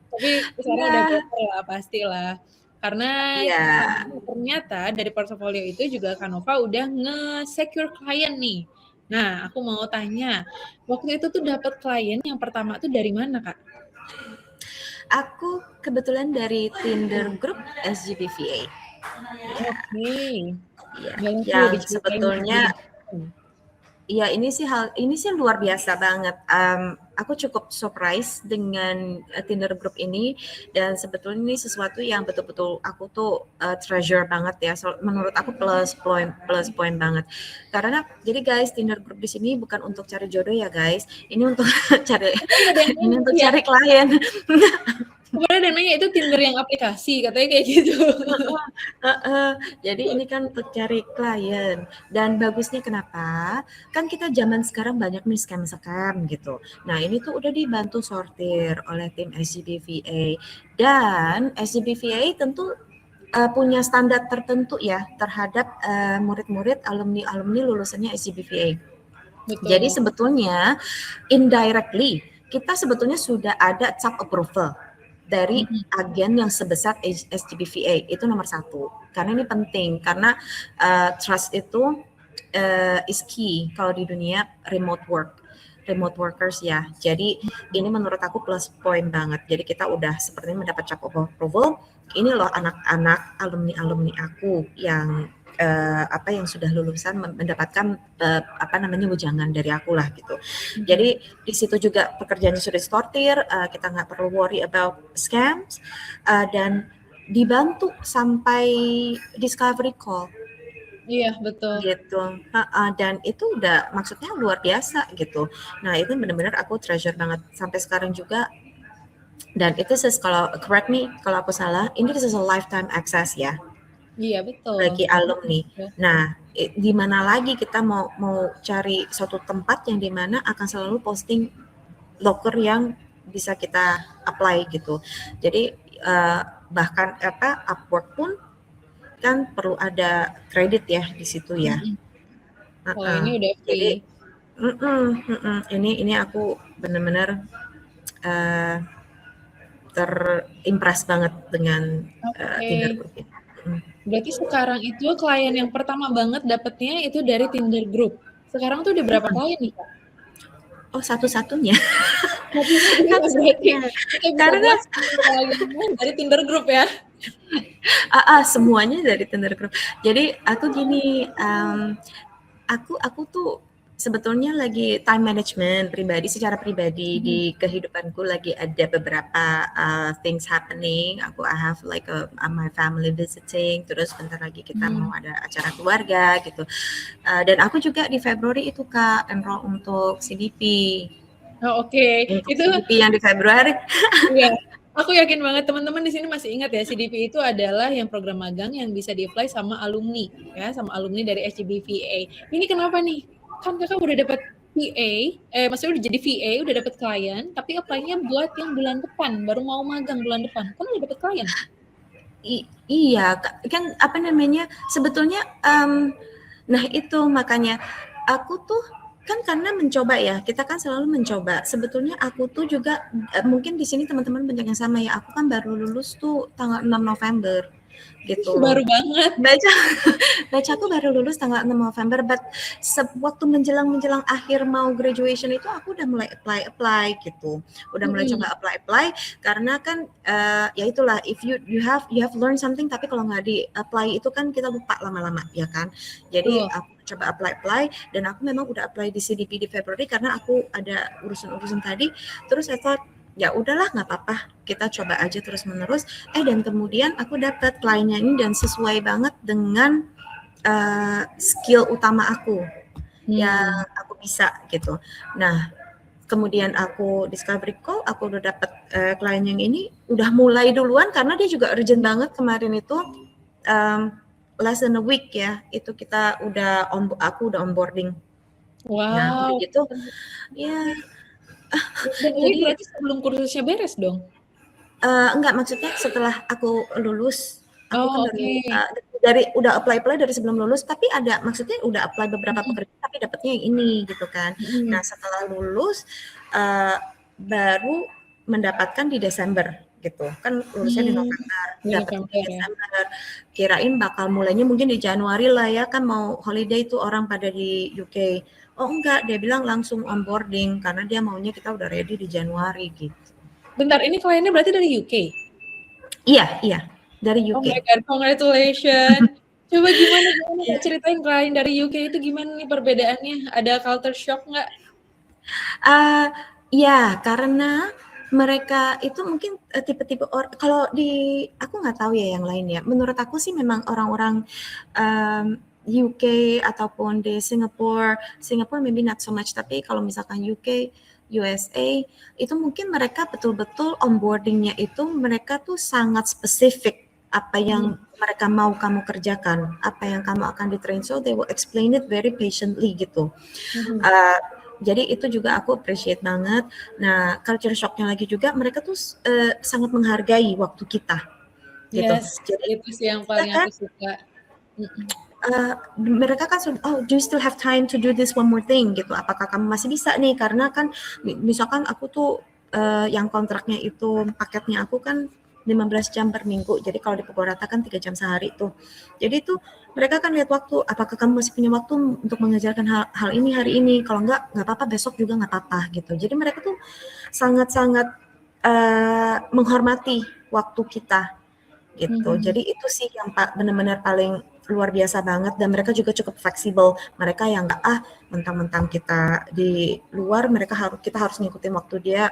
[SPEAKER 1] Tapi sekarang udah better lah, pastilah. Karena ternyata dari portofolio itu juga Kak Nova udah nge-secure klien nih. Nah, aku mau tanya, waktu itu tuh dapat klien yang pertama tuh dari mana Kak?
[SPEAKER 2] Aku kebetulan dari Tinder Group SGBVA.
[SPEAKER 1] Oke.
[SPEAKER 2] Yang sebetulnya ya ini sih luar biasa banget. Aku cukup surprise dengan Tinder Group ini, dan sebetulnya ini sesuatu yang betul-betul aku tuh treasure banget ya. Menurut aku plus point banget. Karena jadi guys, Tinder Group di sini bukan untuk cari jodoh ya guys. Ini untuk cari klien.
[SPEAKER 1] Kemarin ada nanya itu Tinder yang aplikasi, katanya kayak gitu.
[SPEAKER 2] Jadi ini kan untuk cari klien, dan bagusnya kenapa? Kan kita zaman sekarang banyak nih scam gitu. Nah ini tuh udah dibantu sortir oleh tim SGBVA, dan SGBVA tentu punya standar tertentu ya terhadap murid-murid alumni lulusannya SGBVA. Jadi
[SPEAKER 1] Betul.
[SPEAKER 2] sebetulnya indirectly kita sebetulnya sudah ada cap approval dari agen yang sebesar SGBVA, itu nomor satu. Karena ini penting, karena trust itu is key kalau di dunia remote workers ya. Jadi ini menurut aku plus point banget. Jadi kita udah sepertinya mendapat cap approval. Ini loh anak-anak alumni aku yang yang sudah lulusan mendapatkan wejangan dari aku lah gitu. Jadi di situ juga pekerjaannya sudah disortir, kita nggak perlu worry about scams, dan dibantu sampai discovery call.
[SPEAKER 1] Iya, betul.
[SPEAKER 2] Gitu. Dan itu udah maksudnya luar biasa gitu. Nah, itu benar-benar aku treasure banget sampai sekarang juga. Dan itu kalau correct me kalau aku salah, ini is a lifetime access ya.
[SPEAKER 1] Iya, betul.
[SPEAKER 2] Bagi alumni. Nah, di mana lagi kita mau cari suatu tempat yang di mana akan selalu posting locker yang bisa kita apply gitu. Jadi bahkan Upwork pun kan perlu ada kredit ya di situ ya.
[SPEAKER 1] Kalau ini udah
[SPEAKER 2] Jadi
[SPEAKER 1] free.
[SPEAKER 2] ini aku benar-benar terimpress banget dengan Tinder Group ini.
[SPEAKER 1] Berarti sekarang itu klien yang pertama banget dapetnya itu dari Tinder Group. Sekarang tuh udah berapa klien nih, Kak?
[SPEAKER 2] Oh, satu-satunya.
[SPEAKER 1] Karena dari Tinder Group ya.
[SPEAKER 2] Semuanya dari Tinder Group. Jadi aku gini, aku tuh sebetulnya lagi time management secara pribadi di kehidupanku lagi ada beberapa things happening. I have like my family visiting, terus bentar lagi kita mau ada acara keluarga gitu. Dan aku juga di Februari itu Kak enroll untuk CDP.
[SPEAKER 1] Oh, oke.
[SPEAKER 2] Itu CDP yang di Februari.
[SPEAKER 1] Iya. Aku yakin banget teman-teman di sini masih ingat ya, CDP itu adalah yang program magang yang bisa di-apply sama alumni ya, sama alumni dari SGBVA. Ini kenapa nih? Kan Kakak udah dapat VA, maksudnya udah jadi VA, udah dapat klien, tapi apply-nya buat yang bulan depan, baru mau magang bulan depan. Kan udah dapat klien.
[SPEAKER 2] Iya, kan sebetulnya nah itu makanya aku tuh kan karena mencoba ya, kita kan selalu mencoba. Sebetulnya aku tuh juga mungkin di sini teman-teman banyak yang sama ya. Aku kan baru lulus tuh tanggal 6 November gitu.
[SPEAKER 1] Baru banget.
[SPEAKER 2] Baca aku baru lulus tanggal 6 November, but waktu menjelang akhir mau graduation itu aku udah mulai apply gitu. Udah mulai coba apply karena kan ya itulah, if you have learned something, tapi kalau nggak di apply itu kan kita lupa lama-lama ya kan. Jadi aku coba apply dan aku memang udah apply di CDP di Februari karena aku ada urusan tadi. Terus saya thought ya udahlah nggak apa-apa, kita coba aja terus menerus. Dan kemudian aku dapat kliennya ini dan sesuai banget dengan skill utama aku yang aku bisa gitu. Nah kemudian aku discovery call, aku udah dapat klien yang ini, udah mulai duluan karena dia juga urgent banget kemarin itu. Less than a week ya, itu aku udah onboarding.
[SPEAKER 1] Wow.
[SPEAKER 2] Nah, gitu. Ya.
[SPEAKER 1] Jadi berarti sebelum kursusnya beres dong?
[SPEAKER 2] Enggak, maksudnya setelah aku lulus, aku udah apply dari sebelum lulus, tapi maksudnya udah apply beberapa pekerjaan tapi dapatnya yang ini gitu kan. Nah, setelah lulus baru mendapatkan di Desember gitu kan, lulusnya di November, dapat di Desember. Kirain bakal mulainya mungkin di Januari lah ya, kan mau holiday tuh orang pada di UK. Oh enggak, dia bilang langsung onboarding karena dia maunya kita udah ready di Januari gitu.
[SPEAKER 1] Bentar, ini kliennya berarti dari UK?
[SPEAKER 2] Iya, dari UK.
[SPEAKER 1] Oh my God, congratulations. Coba gimana ceritain klien dari UK itu gimana nih perbedaannya? Ada culture shock nggak?
[SPEAKER 2] Ya, karena mereka itu mungkin tipe-tipe kalau aku nggak tahu ya yang lain ya. Menurut aku sih memang orang-orang UK ataupun di Singapore maybe not so much, tapi kalau misalkan UK, USA itu mungkin mereka betul-betul onboardingnya itu mereka tuh sangat spesifik apa yang mereka mau kamu kerjakan, apa yang kamu akan di-train, so they will explain it very patiently gitu. Jadi itu juga aku appreciate banget. Nah, culture shock-nya lagi juga mereka tuh sangat menghargai waktu kita. gitu.
[SPEAKER 1] Yes,
[SPEAKER 2] Jadi
[SPEAKER 1] itu sih yang
[SPEAKER 2] kita
[SPEAKER 1] paling
[SPEAKER 2] kan
[SPEAKER 1] aku suka. Mhm.
[SPEAKER 2] mereka kan sudah, "Oh, do you still have time to do this one more thing?" gitu. "Apakah kamu masih bisa nih?" Karena kan misalkan aku tuh, yang kontraknya itu paketnya aku kan 15 jam per minggu. Jadi kalau dipukul rata kan 3 jam sehari tuh. Jadi tuh mereka kan lihat waktu, "Apakah kamu masih punya waktu untuk mengerjakan hal ini hari ini? Kalau nggak apa-apa, besok juga nggak apa-apa," gitu. Jadi mereka tuh sangat-sangat, menghormati waktu kita. Gitu.
[SPEAKER 1] Mhm.
[SPEAKER 2] Jadi itu sih yang benar-benar paling luar biasa banget dan mereka juga cukup fleksibel. Mereka yang nggak, mentang-mentang kita di luar kita harus ngikutin waktu dia,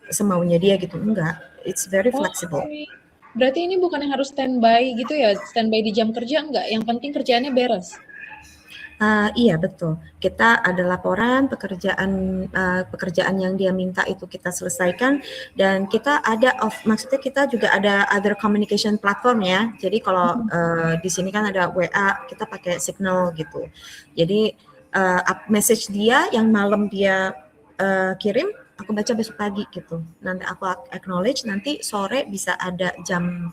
[SPEAKER 2] semaunya dia gitu, enggak. It's very
[SPEAKER 1] Oh,
[SPEAKER 2] flexible.
[SPEAKER 1] oke. Berarti ini bukan yang harus standby gitu ya? Standby di jam kerja enggak? Yang penting kerjaannya beres?
[SPEAKER 2] Iya betul. Kita ada laporan pekerjaan yang dia minta itu kita selesaikan dan kita maksudnya kita juga ada other communication platform ya. Jadi kalau
[SPEAKER 1] Mhm.
[SPEAKER 2] di sini kan ada WA, kita pakai Signal gitu. Jadi message dia yang malam dia kirim, aku baca besok pagi gitu. Nanti aku acknowledge, nanti sore bisa ada jam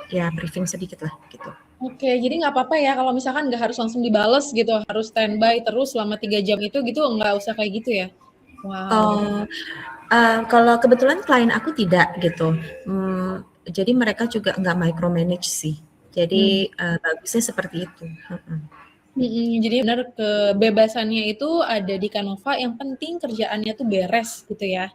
[SPEAKER 2] ya briefing sedikit lah gitu.
[SPEAKER 1] Oke, jadi nggak apa-apa ya kalau misalkan nggak harus langsung dibales gitu, harus standby terus selama 3 jam itu gitu, nggak usah kayak gitu ya? Wow.
[SPEAKER 2] Oh, kalau kebetulan klien aku tidak gitu, jadi mereka juga nggak micromanage sih.
[SPEAKER 1] Mmm.
[SPEAKER 2] Jadi, bagusnya seperti itu,
[SPEAKER 1] Mhm, jadi benar kebebasannya itu ada di Canova, yang penting kerjaannya tuh beres gitu ya.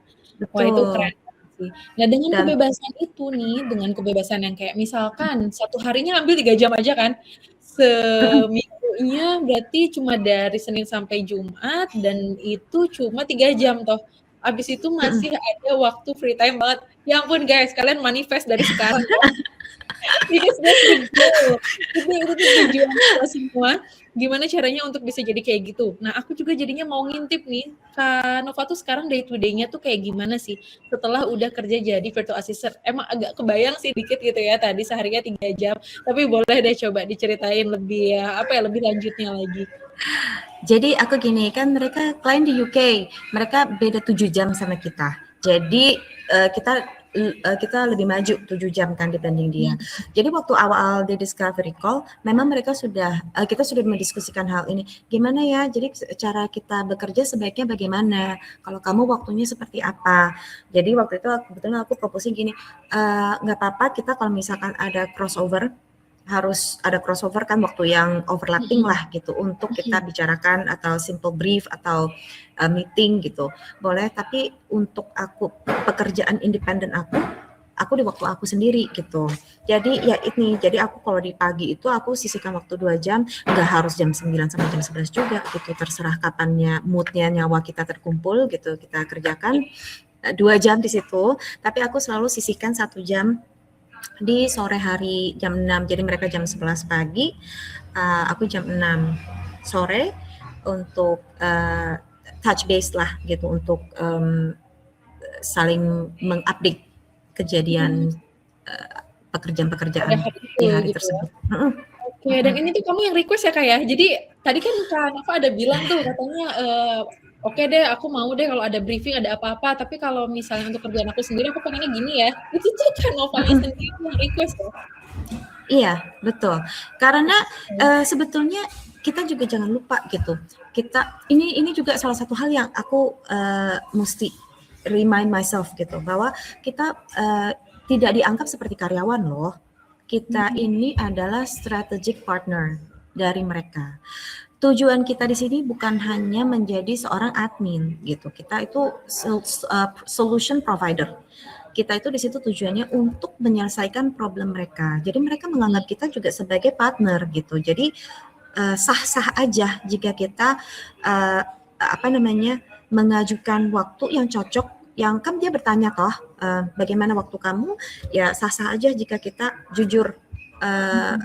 [SPEAKER 1] Wah itu
[SPEAKER 2] betul
[SPEAKER 1] keren banget sih. Nah dengan
[SPEAKER 2] dan
[SPEAKER 1] kebebasan itu nih, dengan kebebasan yang kayak misalkan 1 harinya ambil 3 jam aja kan, seminggunya berarti cuma dari Senin sampai Jumat dan itu cuma 3 jam toh, habis itu
[SPEAKER 2] mhm,
[SPEAKER 1] masih ada waktu free time banget. Ya ampun guys, kalian manifest dari sekarang ya. Because that's the goal. Itu tuh tujuan kita semua, gimana caranya untuk bisa jadi kayak gitu. Nah, aku juga jadinya mau ngintip nih, Kak Nova tuh sekarang day to day-nya tuh kayak gimana sih, setelah udah kerja jadi virtual assistant? Emang agak kebayang sih dikit gitu ya, tadi seharinya 3 jam, tapi boleh deh coba diceritain lebih ya, apa ya, lebih lanjutnya lagi.
[SPEAKER 2] jadi aku gini, kan mereka klien di UK, mereka beda 7 jam sama kita. Jadi, kita lebih maju 7 jam kan dibanding dia.
[SPEAKER 1] Mhm.
[SPEAKER 2] Jadi waktu awal di discovery call, memang kita sudah mendiskusikan hal ini, "Gimana ya, jadi cara kita bekerja sebaiknya bagaimana? Kalau kamu waktunya seperti apa?" Jadi waktu itu kebetulan aku proposing gini, "Nggak apa-apa kita kalau misalkan ada crossover, harus ada crossover kan waktu yang overlapping
[SPEAKER 1] Mhm.
[SPEAKER 2] lah gitu untuk kita
[SPEAKER 1] Mhm.
[SPEAKER 2] bicarakan atau simple brief atau meeting gitu. Boleh, tapi untuk pekerjaan independen aku di waktu aku sendiri gitu. Jadi ya jadi aku kalau di pagi itu aku sisihkan waktu 2 jam, nggak harus jam 9 sampai jam 11 juga gitu, terserah kapannya mood-nya nyawa kita terkumpul gitu, kita kerjakan 2 jam di situ, tapi aku selalu sisihkan 1 jam di sore hari jam 6. Jadi mereka jam 11 pagi, aku jam 6 sore untuk touch base lah gitu untuk saling mengupdate
[SPEAKER 1] Mmm,
[SPEAKER 2] kejadian
[SPEAKER 1] pada
[SPEAKER 2] pekerjaan-pekerjaan
[SPEAKER 1] hari itu
[SPEAKER 2] di hari
[SPEAKER 1] gitu ya?
[SPEAKER 2] tersebut. Mm-mm,
[SPEAKER 1] Oke, dan
[SPEAKER 2] mm-mm.
[SPEAKER 1] ini tuh kamu yang request ya, Kak, ya? Jadi tadi kan Kak Nova ada bilang tuh katanya, "Oke deh aku mau deh kalau ada briefing, ada apa-apa, tapi kalau misalnya untuk kerjaan aku sendiri aku pengennya gini ya." Itu tuh Kak Novanya
[SPEAKER 2] Mm-mm.
[SPEAKER 1] sendiri yang request loh.
[SPEAKER 2] Iya, betul. Karena
[SPEAKER 1] Oke.
[SPEAKER 2] sebetulnya kita juga jangan lupa gitu. Ini juga salah satu hal yang aku mesti remind myself gitu bahwa kita tidak dianggap seperti karyawan loh. Kita
[SPEAKER 1] Mhm.
[SPEAKER 2] ini adalah strategic partner dari mereka. Tujuan kita di sini bukan hanya menjadi seorang admin gitu. Kita itu solution provider. Kita itu di situ tujuannya untuk menyelesaikan problem mereka. Jadi mereka menganggap kita juga sebagai partner gitu. Jadi sah-sah aja jika kita mengajukan waktu yang cocok, yang kan dia bertanya toh bagaimana waktu kamu, ya sah-sah aja jika kita jujur,
[SPEAKER 1] Mhm.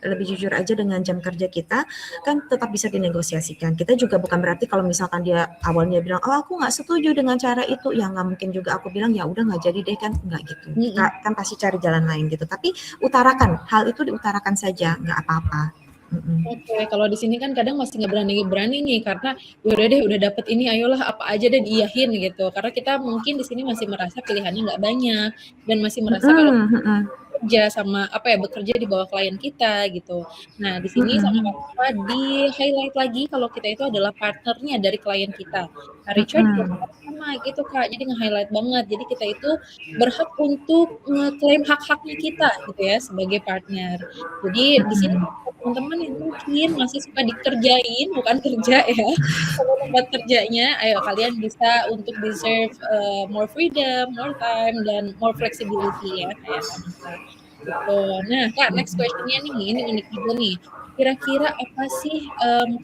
[SPEAKER 2] lebih jujur aja dengan jam kerja kita, kan tetap bisa dinegosiasikan. Kita juga bukan berarti kalau misalkan dia awalnya bilang, "Oh aku nggak setuju dengan cara itu," ya nggak mungkin juga aku bilang, "Ya udah nggak jadi deh," kan nggak gitu.
[SPEAKER 1] Mhm.
[SPEAKER 2] Kita kan pasti cari jalan lain gitu. Tapi utarakan, hal itu diutarakan saja, nggak apa-apa.
[SPEAKER 1] Oke, kalau di sini kan kadang masih nggak berani-berani nih karena, ya udah deh udah dapet ini ayolah apa aja deh diiyahin gitu. Karena kita mungkin di sini masih merasa pilihannya nggak banyak dan masih merasa kalau
[SPEAKER 2] Mhm mhm.
[SPEAKER 1] kerja sama bekerja di bawah klien kita gitu. Nah, di sini sama Kak Nova di-highlight lagi kalau kita itu adalah partnernya dari klien kita. Nah, Richard juga sama gitu Kak, jadi nge-highlight banget. Jadi kita itu berhak untuk ngeklaim hak-haknya kita gitu ya sebagai partner. Jadi di sini teman-teman yang mungkin masih suka dikerjain, bukan kerja ya, sama tempat kerjanya, ayo kalian bisa untuk deserve more freedom, more time, dan more flexibility ya kayak Kak Nova. Gitu. Nah Kak, next question-nya nih, ini unik juga nih. Kira-kira apa sih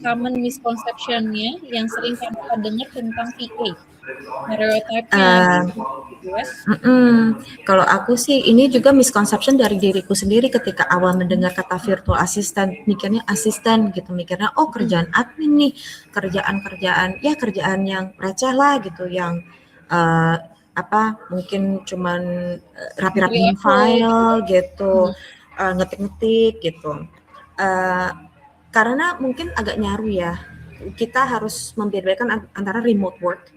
[SPEAKER 1] common misconception-nya yang sering Kak Nova dengar tentang VA? Stereotype-nya gitu ya.
[SPEAKER 2] Kalau aku sih ini juga misconception dari diriku sendiri ketika awal mendengar kata virtual assistant, mikirnya asisten gitu, mikirnya oh kerjaan admin nih, kerjaan yang receh lah gitu, yang mungkin cuman rapi-rapiin file gitu, ngetik-ngetik gitu. Karena mungkin agak nyaru ya, kita harus membedakan antara remote work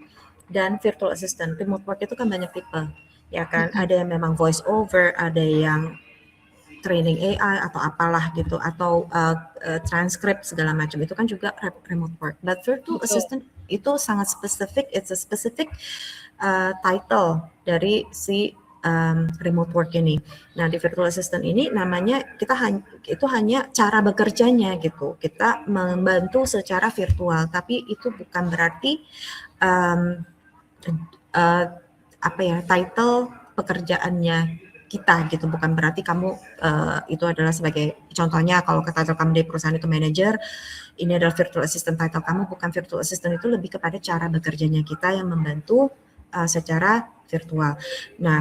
[SPEAKER 2] dan virtual assistant. Remote work itu kan banyak tipe, ya kan? Ada yang memang voice over, ada yang training AI atau apalah gitu, atau transcript segala macam. Itu kan juga remote work. But virtual assistant itu sangat spesifik. It's a specific title dari si remote work ini. Nah, di virtual assistant ini namanya itu hanya cara bekerjanya gitu. Kita membantu secara virtual, tapi itu bukan berarti title pekerjaannya kita gitu, bukan berarti kamu itu adalah sebagai contohnya kalau title kamu di perusahaan itu manager, ini adalah virtual assistant title kamu, bukan. Virtual assistant itu lebih kepada cara bekerjanya kita yang membantu secara virtual. Nah,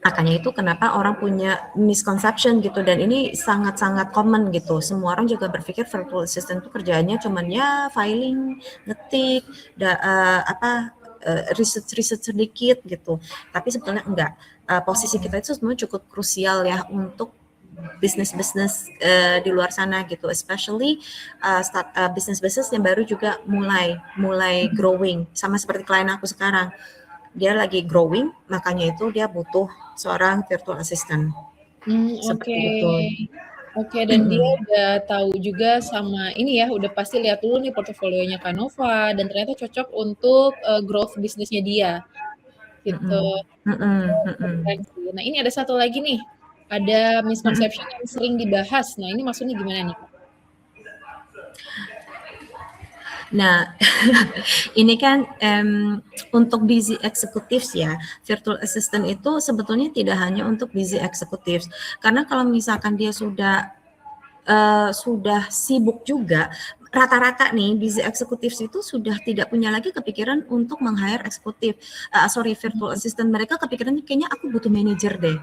[SPEAKER 2] makanya itu kenapa orang punya misconception gitu, dan ini sangat-sangat common gitu. Semua orang juga berpikir virtual assistant itu kerjaannya cuman ya filing, ngetik, riset sedikit gitu. Tapi sebetulnya enggak. Posisi kita itu sebenarnya cukup krusial ya untuk bisnis-bisnis di luar sana gitu, especially bisnis-bisnis yang baru juga mulai growing, sama seperti klien aku sekarang. Dia lagi growing, makanya itu dia butuh seorang virtual assistant. Seperti itu.
[SPEAKER 1] Oke, dan dia udah tahu juga sama ini ya, udah pasti lihat dulu nih portofolionya Kak Nova, dan ternyata cocok untuk growth bisnisnya dia. Gitu. Nah, ini ada satu lagi nih, ada misconception yang sering dibahas. Nah, ini maksudnya gimana nih, Kak?
[SPEAKER 2] Nah, ini kan untuk busy executives ya, virtual assistant itu sebetulnya tidak hanya untuk busy executives, karena kalau misalkan dia sudah sibuk juga, rata-rata nih busy executives itu sudah tidak punya lagi kepikiran untuk meng-hire virtual assistant. Mereka kepikirannya kayaknya aku butuh manager deh,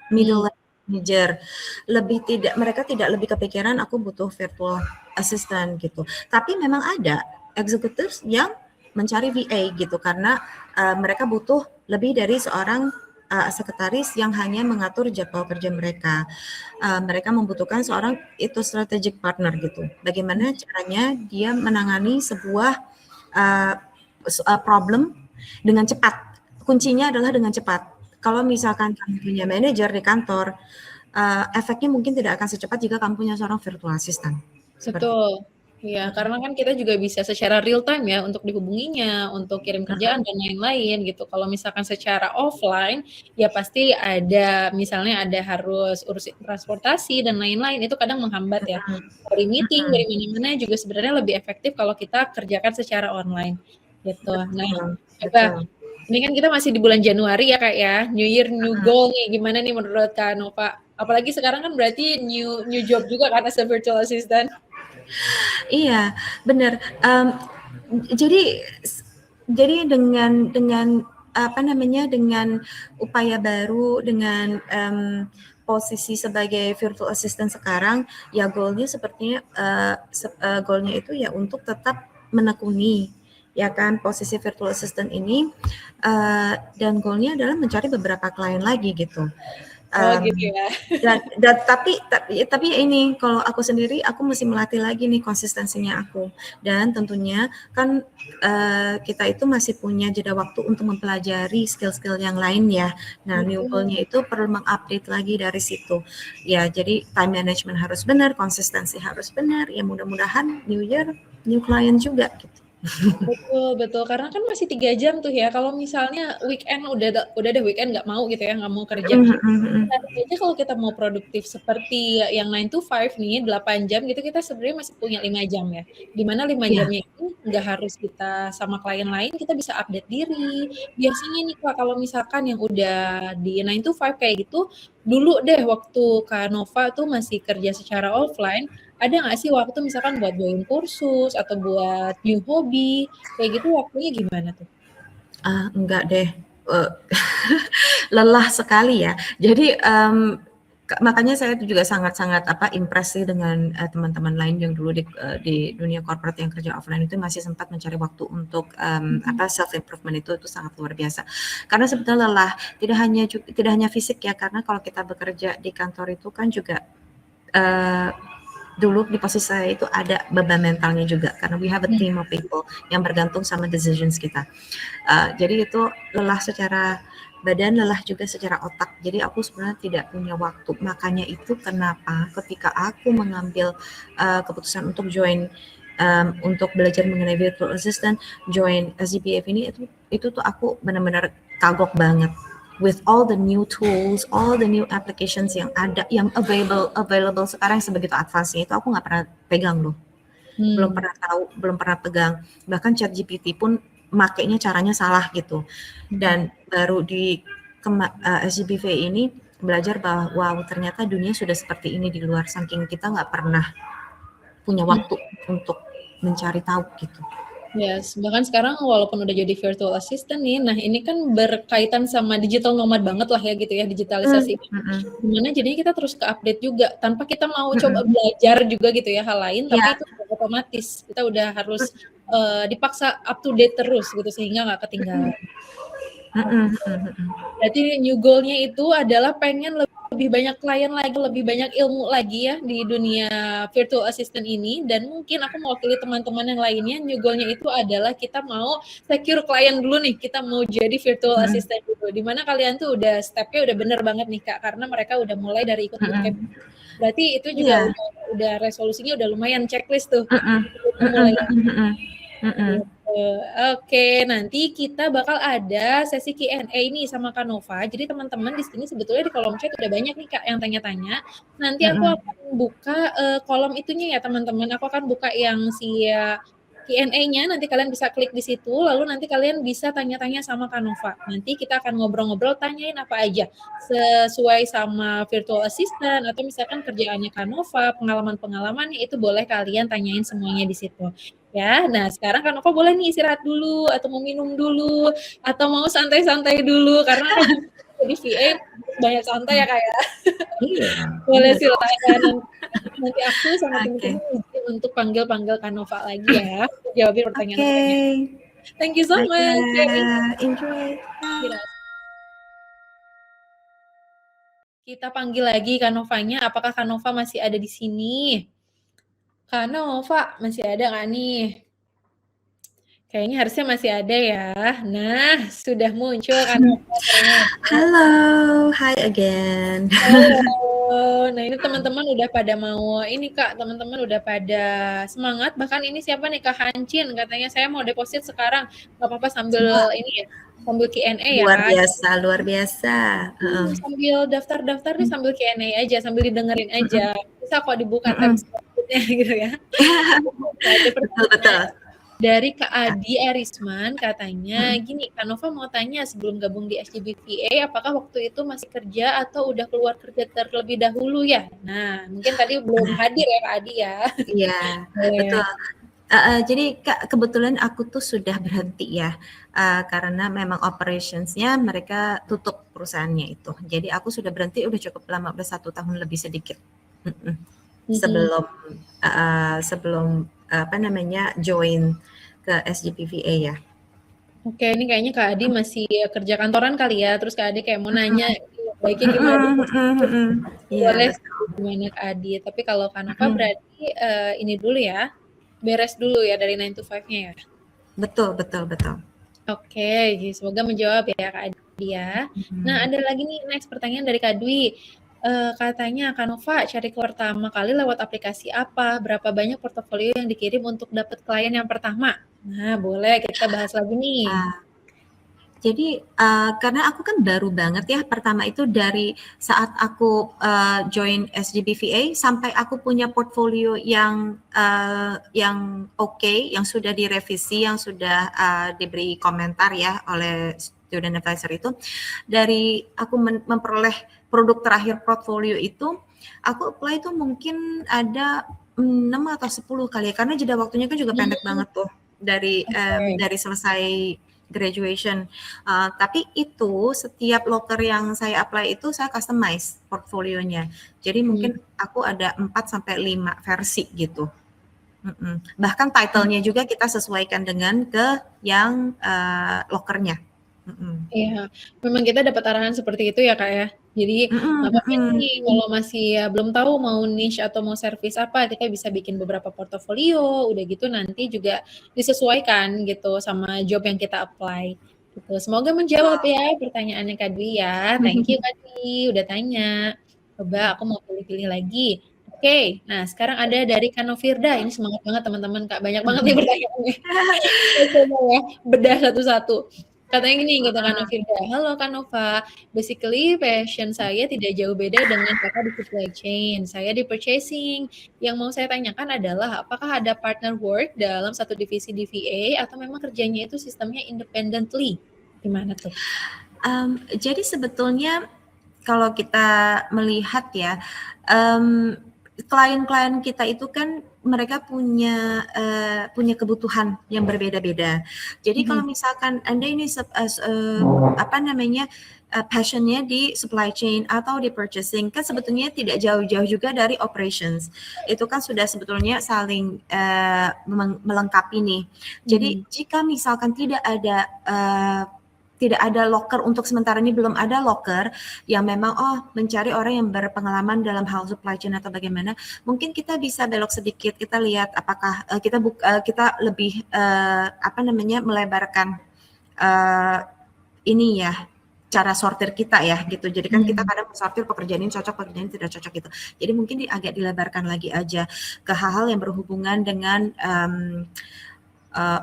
[SPEAKER 2] middle manager. Mereka tidak lebih kepikiran aku butuh virtual assistant gitu. Tapi memang ada executives yang mencari VA gitu, karena mereka butuh lebih dari seorang sekretaris yang hanya mengatur jadwal kerja mereka. Mereka membutuhkan seorang itu strategic partner gitu. Bagaimana caranya dia menangani sebuah problem dengan cepat. Kuncinya adalah dengan cepat. Kalau misalkan kamu punya manajer di kantor, efeknya mungkin tidak akan secepat jika kamu punya seorang virtual assistant.
[SPEAKER 1] Betul. Iya, karena kan kita juga bisa secara real time ya untuk dihubunginya, untuk kirim kerjaan dan lain-lain gitu. Kalau misalkan secara offline, ya pasti misalnya ada harus urus transportasi dan lain-lain, itu kadang menghambat ya. Dari meeting, dari mana-mana juga sebenarnya lebih efektif kalau kita kerjakan secara online gitu. Nah, coba ini kan kita masih di bulan Januari ya Kak ya, New Year, New Goal nih, gimana nih menurut Kak Nova? Apalagi sekarang kan berarti new job juga kan as a virtual assistant.
[SPEAKER 2] Iya, benar. Jadi dengan upaya baru, dengan posisi sebagai virtual assistant sekarang, ya goalnya sepertinya goalnya itu ya untuk tetap menekuni ya kan posisi virtual assistant ini, dan goalnya adalah mencari beberapa klien lagi gitu.
[SPEAKER 1] Oh gitu ya.
[SPEAKER 2] Tapi ini kalau aku sendiri aku mesti melatih lagi nih konsistensinya aku, dan tentunya kan kita itu masih punya jeda waktu untuk mempelajari skill-skill yang lain ya. Nah, new goal-nya itu perlu mengupdate lagi dari situ. Ya, jadi time management harus benar, konsistensi harus benar. Ya mudah-mudahan New Year new client juga gitu.
[SPEAKER 1] Betul betul, karena kan masih 3 jam tuh ya, kalau misalnya weekend udah deh weekend nggak mau gitu ya, nggak mau kerja. Nanti aja kalau kita mau produktif seperti yang 9 to 5 nih, 8 jam gitu, kita sebenarnya masih punya 5 jam ya. Di mana 5
[SPEAKER 2] Iya.
[SPEAKER 1] jamnya itu nggak harus kita sama klien lain, kita bisa update diri. Biasanya nih Kak, kalau misalkan yang udah di 9 to 5 kayak gitu, dulu deh waktu Kak Nova tuh masih kerja secara offline, ada nggak sih waktu misalkan buat join kursus atau buat new hobby, kayak gitu waktunya gimana tuh?
[SPEAKER 2] Enggak deh, lelah sekali ya. Jadi makanya saya juga sangat-sangat impress sih dengan teman-teman lain yang dulu di dunia corporate yang kerja offline itu masih sempat mencari waktu untuk self improvement itu sangat luar biasa. Karena sebetulnya lelah tidak hanya fisik ya, karena kalau kita bekerja di kantor itu kan juga dulu di posisi saya itu ada beban mentalnya juga, karena we have a team of people yang bergantung sama decisions kita. Jadi itu lelah secara badan, lelah juga secara otak. Jadi aku sebenarnya tidak punya waktu. Makanya itu kenapa ketika aku mengambil keputusan untuk join untuk belajar mengenai virtual assistant, join SGPF ini, itu tuh aku benar-benar kagok banget with all the new tools, all the new applications yang ada, yang available sekarang sebegitu advance-nya, itu aku nggak pernah pegang loh. Belum pernah tahu, belum pernah pegang. Bahkan ChatGPT pun makainya caranya salah gitu. Dan baru di SGBV ini belajar bahwa wow, ternyata dunia sudah seperti ini di luar, saking kita nggak pernah punya waktu untuk mencari tahu gitu.
[SPEAKER 1] Yes, bahkan sekarang walaupun udah jadi virtual assistant nih, nah ini kan berkaitan sama digital nomad banget lah ya gitu ya, digitalisasi. Dimana jadinya kita terus ke-update juga, tanpa kita mau coba belajar juga gitu ya hal lain, tapi itu udah otomatis, kita udah harus dipaksa up to date terus gitu, sehingga nggak ketinggalan. Berarti new goal-nya itu adalah pengen lebih banyak klien lagi, lebih banyak ilmu lagi ya di dunia virtual assistant ini, dan mungkin aku mewakili teman-teman yang lainnya, new goal-nya itu adalah kita mau secure klien dulu nih, kita mau jadi virtual assistant dulu, dimana kalian tuh udah step-nya udah bener banget nih Kak, karena mereka udah mulai dari ikut bootcamp. Berarti itu juga udah resolusinya udah lumayan checklist tuh. Mulai. Oke, nanti kita bakal ada sesi Q&A nih sama Kak Nova. Jadi teman-teman di sini sebetulnya di kolom chat udah banyak nih Kak yang tanya-tanya. Nanti aku akan buka kolom itunya ya teman-teman. Aku akan buka yang si Q&A-nya, nanti kalian bisa klik di situ, lalu nanti kalian bisa tanya-tanya sama Kak Nova. Nanti kita akan ngobrol-ngobrol, tanyain apa aja, sesuai sama virtual assistant, atau misalkan kerjaannya Kak Nova, pengalaman-pengalamannya, itu boleh kalian tanyain semuanya di situ. Ya, nah sekarang Kak Nova boleh nih istirahat dulu, atau mau minum dulu, atau mau santai-santai dulu, karena kan jadi VA banyak santai ya Kak ya. Boleh silakan. Nanti aku sama teman-teman untuk panggil Kak Nova lagi ya, jawabin pertanyaan-pertanyaan. Thank you so much.
[SPEAKER 2] Enjoy.
[SPEAKER 1] Kita panggil lagi Kak Novanya. Apakah Kak Nova masih ada di sini? Kak Nova masih ada nggak nih? Kayaknya harusnya masih ada ya. Nah, sudah muncul Kak Nova.
[SPEAKER 2] Halo, hi again.
[SPEAKER 1] Halo. Nah, ini teman-teman udah pada mau ini Kak, teman-teman udah pada semangat. Bahkan ini siapa nih Kak Hancin, katanya saya mau deposit sekarang. Gak apa-apa sambil ini ya, sambil Q&A ya
[SPEAKER 2] Luar
[SPEAKER 1] Kak.
[SPEAKER 2] biasa, luar biasa.
[SPEAKER 1] Sambil daftar-daftar nih, sambil Q&A aja, sambil didengerin aja. Bisa kok dibuka tab selanjutnya gitu ya.
[SPEAKER 2] Betul.
[SPEAKER 1] Dari Kak Adi Arisman katanya gini, Kak Nova mau tanya sebelum gabung di SGBVA, apakah waktu itu masih kerja atau udah keluar kerja terlebih dahulu ya? Nah, mungkin tadi belum hadir ya Kak Adi ya.
[SPEAKER 2] Iya, betul. Jadi kebetulan aku tuh sudah berhenti ya, karena memang operationsnya mereka tutup perusahaannya itu. Jadi aku sudah berhenti udah cukup lama, udah 1 tahun lebih sedikit. Sebelum join ke SGPVA ya.
[SPEAKER 1] Oke, ini kayaknya Kak Adi masih kerja kantoran kali ya, terus Kak Adi kayak mau nanya baiknya gimana dulu?
[SPEAKER 2] Iya,
[SPEAKER 1] Boleh
[SPEAKER 2] betul.
[SPEAKER 1] sih gimana Kak Adi, tapi kalau Kak Nova
[SPEAKER 2] Mhm.
[SPEAKER 1] berarti, ini dulu ya, beres dulu ya dari 9 to 5-nya ya?
[SPEAKER 2] Betul betul betul.
[SPEAKER 1] Oke, semoga menjawab ya Kak Adi ya. Nah,
[SPEAKER 2] Mhm.
[SPEAKER 1] ada lagi nih next pertanyaan dari Kak Dwi. Katanya Kak Nova cari pertama kali lewat aplikasi apa? Berapa banyak portofolio yang dikirim untuk dapat klien yang pertama? Nah, boleh kita bahas lagi nih.
[SPEAKER 2] Jadi, karena aku kan baru banget ya, pertama itu dari saat aku, join SGBVA sampai aku punya portfolio yang oke, yang sudah direvisi, yang sudah, diberi komentar ya oleh student advisor itu, dari aku memperoleh produk terakhir portfolio itu, aku apply itu mungkin ada 6 atau 10 kali ya, karena jeda waktunya kan juga pendek banget tuh,
[SPEAKER 1] Oke.
[SPEAKER 2] dari selesai graduation. Tapi itu setiap loker yang saya apply itu saya customize portfolionya. Jadi mungkin aku ada 4 sampai 5 versi gitu. Bahkan title-nya juga kita sesuaikan dengan ke yang lokernya.
[SPEAKER 1] Iya, memang kita dapat arahan seperti itu ya, Kak, ya. Jadi nggak apa-apa nih kalau masih ya belum tahu mau niche atau mau service apa, kita bisa bikin beberapa portofolio, udah gitu nanti juga disesuaikan gitu sama job yang kita apply, gitu. Semoga menjawab ya pertanyaannya Kak Dwi ya. Thank you Kak Dwi udah tanya. Coba aku mau pilih-pilih lagi. Oke, nah sekarang ada dari Kak Novirda, ini semangat banget teman-teman, Kak, banyak banget nih pertanyaannya. Kita coba ya, bedah satu-satu. Katanya gini, kata Kak Novida, "Halo Kak Nova, basically passion saya tidak jauh beda dengan Kakak di supply chain. Saya di purchasing. Yang mau saya tanyakan adalah apakah ada partner work dalam satu divisi DVA atau memang kerjanya itu sistemnya independently? Gimana tuh?"
[SPEAKER 2] Jadi sebetulnya kalau kita melihat ya, um, klien-klien kita itu kan mereka punya kebutuhan yang berbeda-beda. Jadi kalau misalkan Anda ini apa namanya, passion-nya di supply chain atau di purchasing, kan sebetulnya tidak jauh-jauh juga dari operations. Itu kan sudah sebetulnya saling melengkapi nih. Jadi jika misalkan tidak ada loker untuk sementara ini, belum ada loker yang memang mencari orang yang berpengalaman dalam hal supply chain atau bagaimana, mungkin kita bisa belok sedikit, kita lihat apakah kita lebih apa namanya, melebarkan ini ya, cara sortir kita ya gitu. Jadi kan kita kadang sortir pekerjaan ini cocok, pekerjaan ini tidak cocok gitu. Jadi mungkin agak dilebarkan lagi aja ke hal-hal yang berhubungan dengan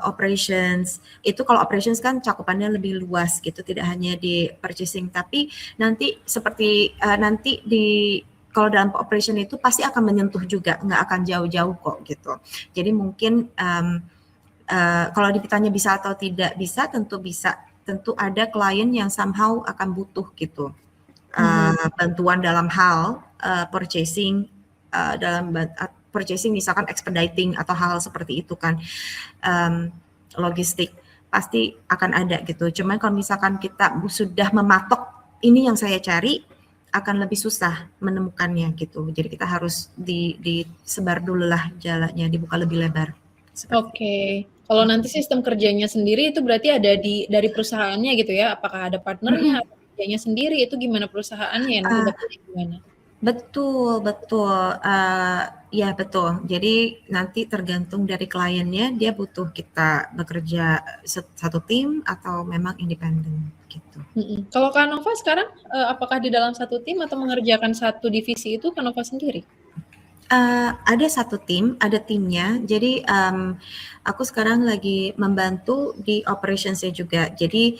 [SPEAKER 2] operations. Itu kalau operations kan cakupannya lebih luas gitu, tidak hanya di purchasing, tapi nanti seperti nanti kalau dalam operation itu pasti akan menyentuh juga, nggak akan jauh-jauh kok gitu. Jadi mungkin kalau ditanya bisa atau tidak bisa, tentu bisa. Tentu ada klien yang somehow akan butuh gitu bantuan dalam hal purchasing, dalam purchasing misalkan expediting atau hal seperti itu kan, logistik pasti akan ada gitu. Cuman kalau misalkan kita sudah mematok ini yang saya cari, akan lebih susah menemukannya gitu. Jadi kita harus disebar dulu lah jalannya, dibuka lebih lebar.
[SPEAKER 1] Oke. Kalau nanti sistem kerjanya sendiri itu berarti ada dari perusahaannya gitu ya? Apakah ada partnernya atau kerjanya sendiri? Itu gimana perusahaannya nanti dapetnya gimana?
[SPEAKER 2] Betul betul, ya betul. Jadi nanti tergantung dari kliennya, dia butuh kita bekerja satu tim atau memang independen gitu.
[SPEAKER 1] Kalau Kak Nova sekarang, apakah di dalam satu tim atau mengerjakan satu divisi itu Kak Nova sendiri?
[SPEAKER 2] Ada satu tim, ada timnya. Jadi aku sekarang lagi membantu di operations-nya juga. Jadi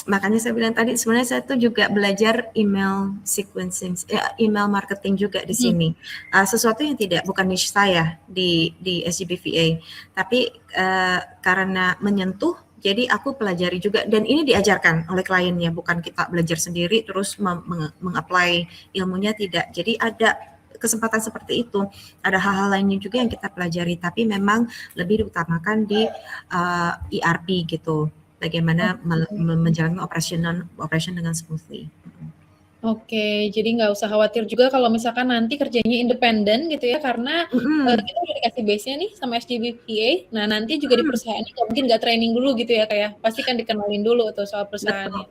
[SPEAKER 2] makanya saya bilang tadi sebenarnya saya tuh juga belajar email sequencing, email marketing juga di sini. Sesuatu yang bukan niche saya di SGBVA, tapi karena menyentuh, jadi aku pelajari juga, dan ini diajarkan oleh kliennya, bukan kita belajar sendiri terus mengapply ilmunya, tidak. Jadi ada kesempatan seperti itu. Ada hal-hal lainnya juga yang kita pelajari, tapi memang lebih diutamakan di ERP gitu. Bagaimana menjalankan operation dengan smoothly.
[SPEAKER 1] Oke, jadi nggak usah khawatir juga kalau misalkan nanti kerjanya independen gitu ya, karena kita udah dikasih base-nya nih sama SGBVA. Nah, nanti juga di perusahaan ini nggak mungkin nggak training dulu gitu ya, kayak pasti kan dikenalin dulu tuh soal perusahaannya.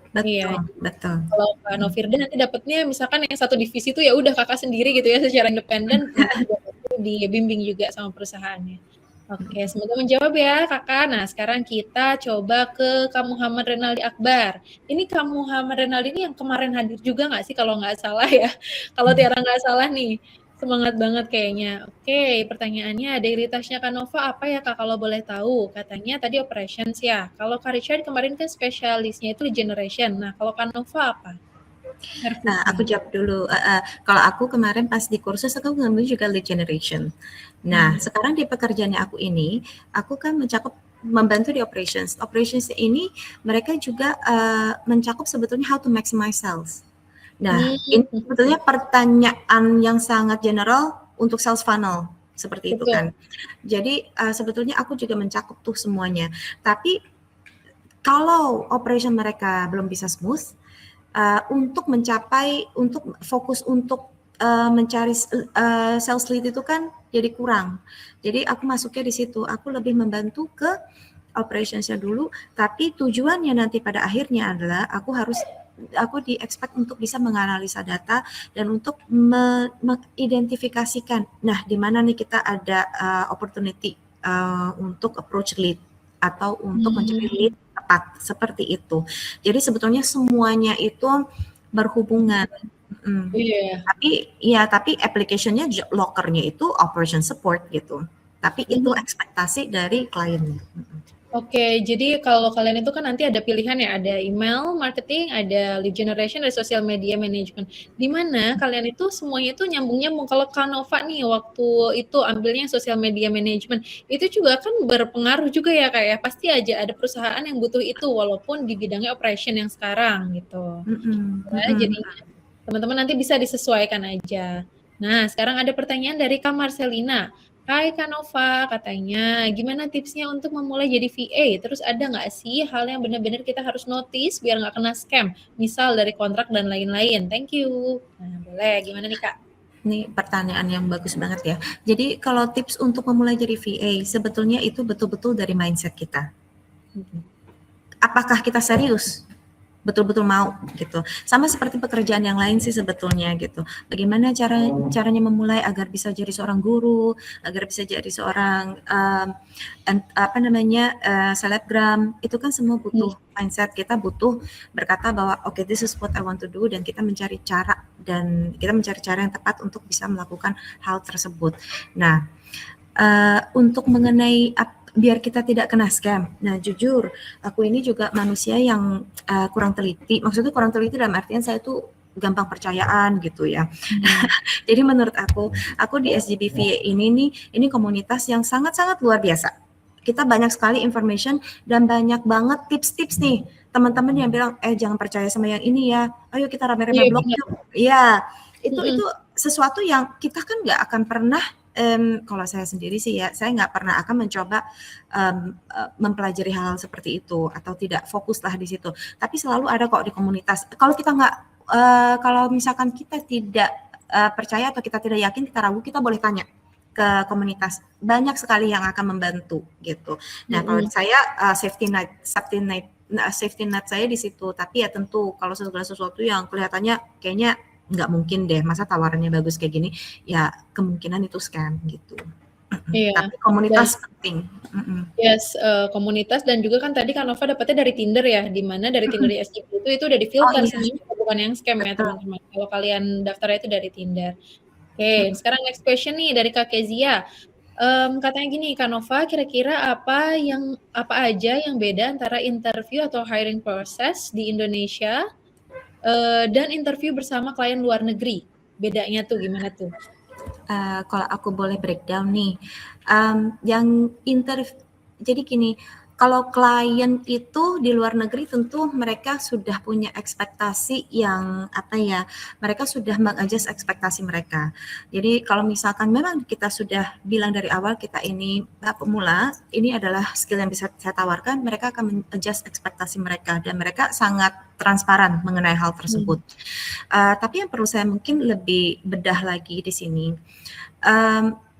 [SPEAKER 1] Iya,
[SPEAKER 2] betul, betul.
[SPEAKER 1] kalau Kak Novirda nanti dapatnya misalkan yang satu divisi itu ya udah Kakak sendiri gitu ya secara independen, nanti juga pasti dibimbing juga sama perusahaannya. Oke, semoga menjawab ya Kakak. Nah, sekarang kita coba ke Kak Muhammad Renaldi Akbar. Ini Kak Muhammad Renaldi ini yang kemarin hadir juga nggak sih kalau nggak salah ya? Kalau Tiara nggak salah nih. Semangat banget kayaknya. Oke, pertanyaannya daily task-nya Kak Nova apa ya Kak kalau boleh tahu? Katanya tadi operations ya. Kalau Kak Richard kemarin kan spesialisnya itu lead generation. Nah, kalau Kak Nova apa?
[SPEAKER 2] Nah, aku
[SPEAKER 1] Servisnya.
[SPEAKER 2] jawab dulu. Kalau aku kemarin pas di kursus aku ngambil juga lead generation. Nah,
[SPEAKER 1] Hmm.
[SPEAKER 2] sekarang di pekerjaannya aku ini, aku kan mencakup membantu di operations. Operations ini mereka juga mencakup sebetulnya how to maximize sales. Nah, ini
[SPEAKER 1] Hmm.
[SPEAKER 2] sebetulnya pertanyaan yang sangat general untuk sales funnel seperti itu
[SPEAKER 1] Betul.
[SPEAKER 2] kan. Jadi sebetulnya aku juga mencakup tuh semuanya. Tapi kalau operation mereka belum bisa smooth, untuk fokus untuk mencari sales lead itu kan jadi kurang. Jadi aku masuknya di situ. Aku lebih membantu ke operationsnya dulu, tapi tujuannya nanti pada akhirnya adalah aku di-expect untuk bisa menganalisa data dan untuk mengidentifikasikan, nah di mana nih kita ada opportunity untuk approach lead atau untuk mencari lead
[SPEAKER 1] Hmm.
[SPEAKER 2] tepat, seperti itu. Jadi sebetulnya semuanya itu berhubungan.
[SPEAKER 1] Iya.
[SPEAKER 2] Tapi application-nya locker-nya itu operation support gitu. Tapi itu
[SPEAKER 1] Mhm.
[SPEAKER 2] ekspektasi dari kliennya.
[SPEAKER 1] Oke, jadi kalau kalian itu kan nanti ada pilihan ya, ada email marketing, ada lead generation, ada social media management. Di mana kalian itu semuanya itu nyambung-nyambung. Kalau Canova nih waktu itu ambilnya social media management, itu juga kan berpengaruh juga ya Kak ya. Pasti aja ada perusahaan yang butuh itu walaupun di bidangnya operation yang sekarang gitu.
[SPEAKER 2] Mhm,
[SPEAKER 1] Ya,
[SPEAKER 2] mhm.
[SPEAKER 1] jadinya teman-teman nanti bisa disesuaikan aja. Nah, sekarang ada pertanyaan dari Kak Marcelina. Hai Kak Nova, katanya gimana tipsnya untuk memulai jadi VA? Terus ada nggak sih hal yang benar-benar kita harus notice biar nggak kena scam? Misal dari kontrak dan lain-lain. Thank you. Nah, boleh. Gimana nih Kak?
[SPEAKER 2] Ini pertanyaan yang bagus banget ya. Jadi kalau tips untuk memulai jadi VA, sebetulnya itu betul-betul dari mindset kita. Apakah kita serius? Betul-betul mau gitu. Sama seperti pekerjaan yang lain sih sebetulnya gitu. Bagaimana caranya memulai agar bisa jadi seorang guru, agar bisa jadi seorang selebgram, itu kan semua butuh mindset. Kita butuh berkata bahwa oke, this is what I want to do, dan kita mencari cara yang tepat untuk bisa melakukan hal tersebut. Nah, untuk mengenai biar kita tidak kena scam. Nah, jujur, aku ini juga manusia yang kurang teliti. Maksudnya kurang teliti dalam artian saya tuh gampang percayaan gitu ya. Jadi menurut aku di SGBV ini komunitas yang sangat-sangat luar biasa. Kita banyak sekali information dan banyak banget tips-tips nih. Teman-teman yang bilang, jangan percaya sama yang ini ya. Ayo kita rame-rame
[SPEAKER 1] Iya,
[SPEAKER 2] blog
[SPEAKER 1] benar.
[SPEAKER 2] yuk. Iya, itu sesuatu yang kita kan nggak akan pernah. Kalau saya sendiri sih ya, saya nggak pernah akan mencoba mempelajari hal seperti itu atau tidak fokuslah di situ. Tapi selalu ada kok di komunitas. Kalau misalkan kita tidak percaya atau kita tidak yakin, kita ragu, kita boleh tanya ke komunitas. Banyak sekali yang akan membantu gitu. Nah, kalau saya safety net saya di situ. Tapi ya tentu kalau segala sesuatu yang kelihatannya kayaknya nggak mungkin deh, masa tawarannya bagus kayak gini, ya kemungkinan itu scam gitu.
[SPEAKER 1] Iya.
[SPEAKER 2] Tapi
[SPEAKER 1] Dan
[SPEAKER 2] komunitas penting.
[SPEAKER 1] yes, komunitas dan juga kan tadi Kak Nova dapatnya dari Tinder ya, di mana dari Tinder di SGP itu udah
[SPEAKER 2] Oh
[SPEAKER 1] difilter
[SPEAKER 2] iya,
[SPEAKER 1] semuanya bukan yang scam ya
[SPEAKER 2] betul.
[SPEAKER 1] teman-teman. Kalau kalian daftarnya itu dari Tinder. Oke, sekarang next question nih dari Kak Kezia. Katanya gini, Kak Nova, kira-kira apa aja yang beda antara interview atau hiring process di Indonesia dan interview bersama klien luar negeri? Bedanya tuh gimana tuh?
[SPEAKER 2] Kalau aku boleh breakdown nih, jadi gini, kalau klien itu di luar negeri tentu mereka sudah punya ekspektasi yang mereka sudah meng-adjust ekspektasi mereka. Jadi kalau misalkan memang kita sudah bilang dari awal kita ini pemula, ini adalah skill yang bisa saya tawarkan, mereka akan meng-adjust ekspektasi mereka dan mereka sangat transparan mengenai hal tersebut. Tapi yang perlu saya mungkin lebih bedah lagi di sini.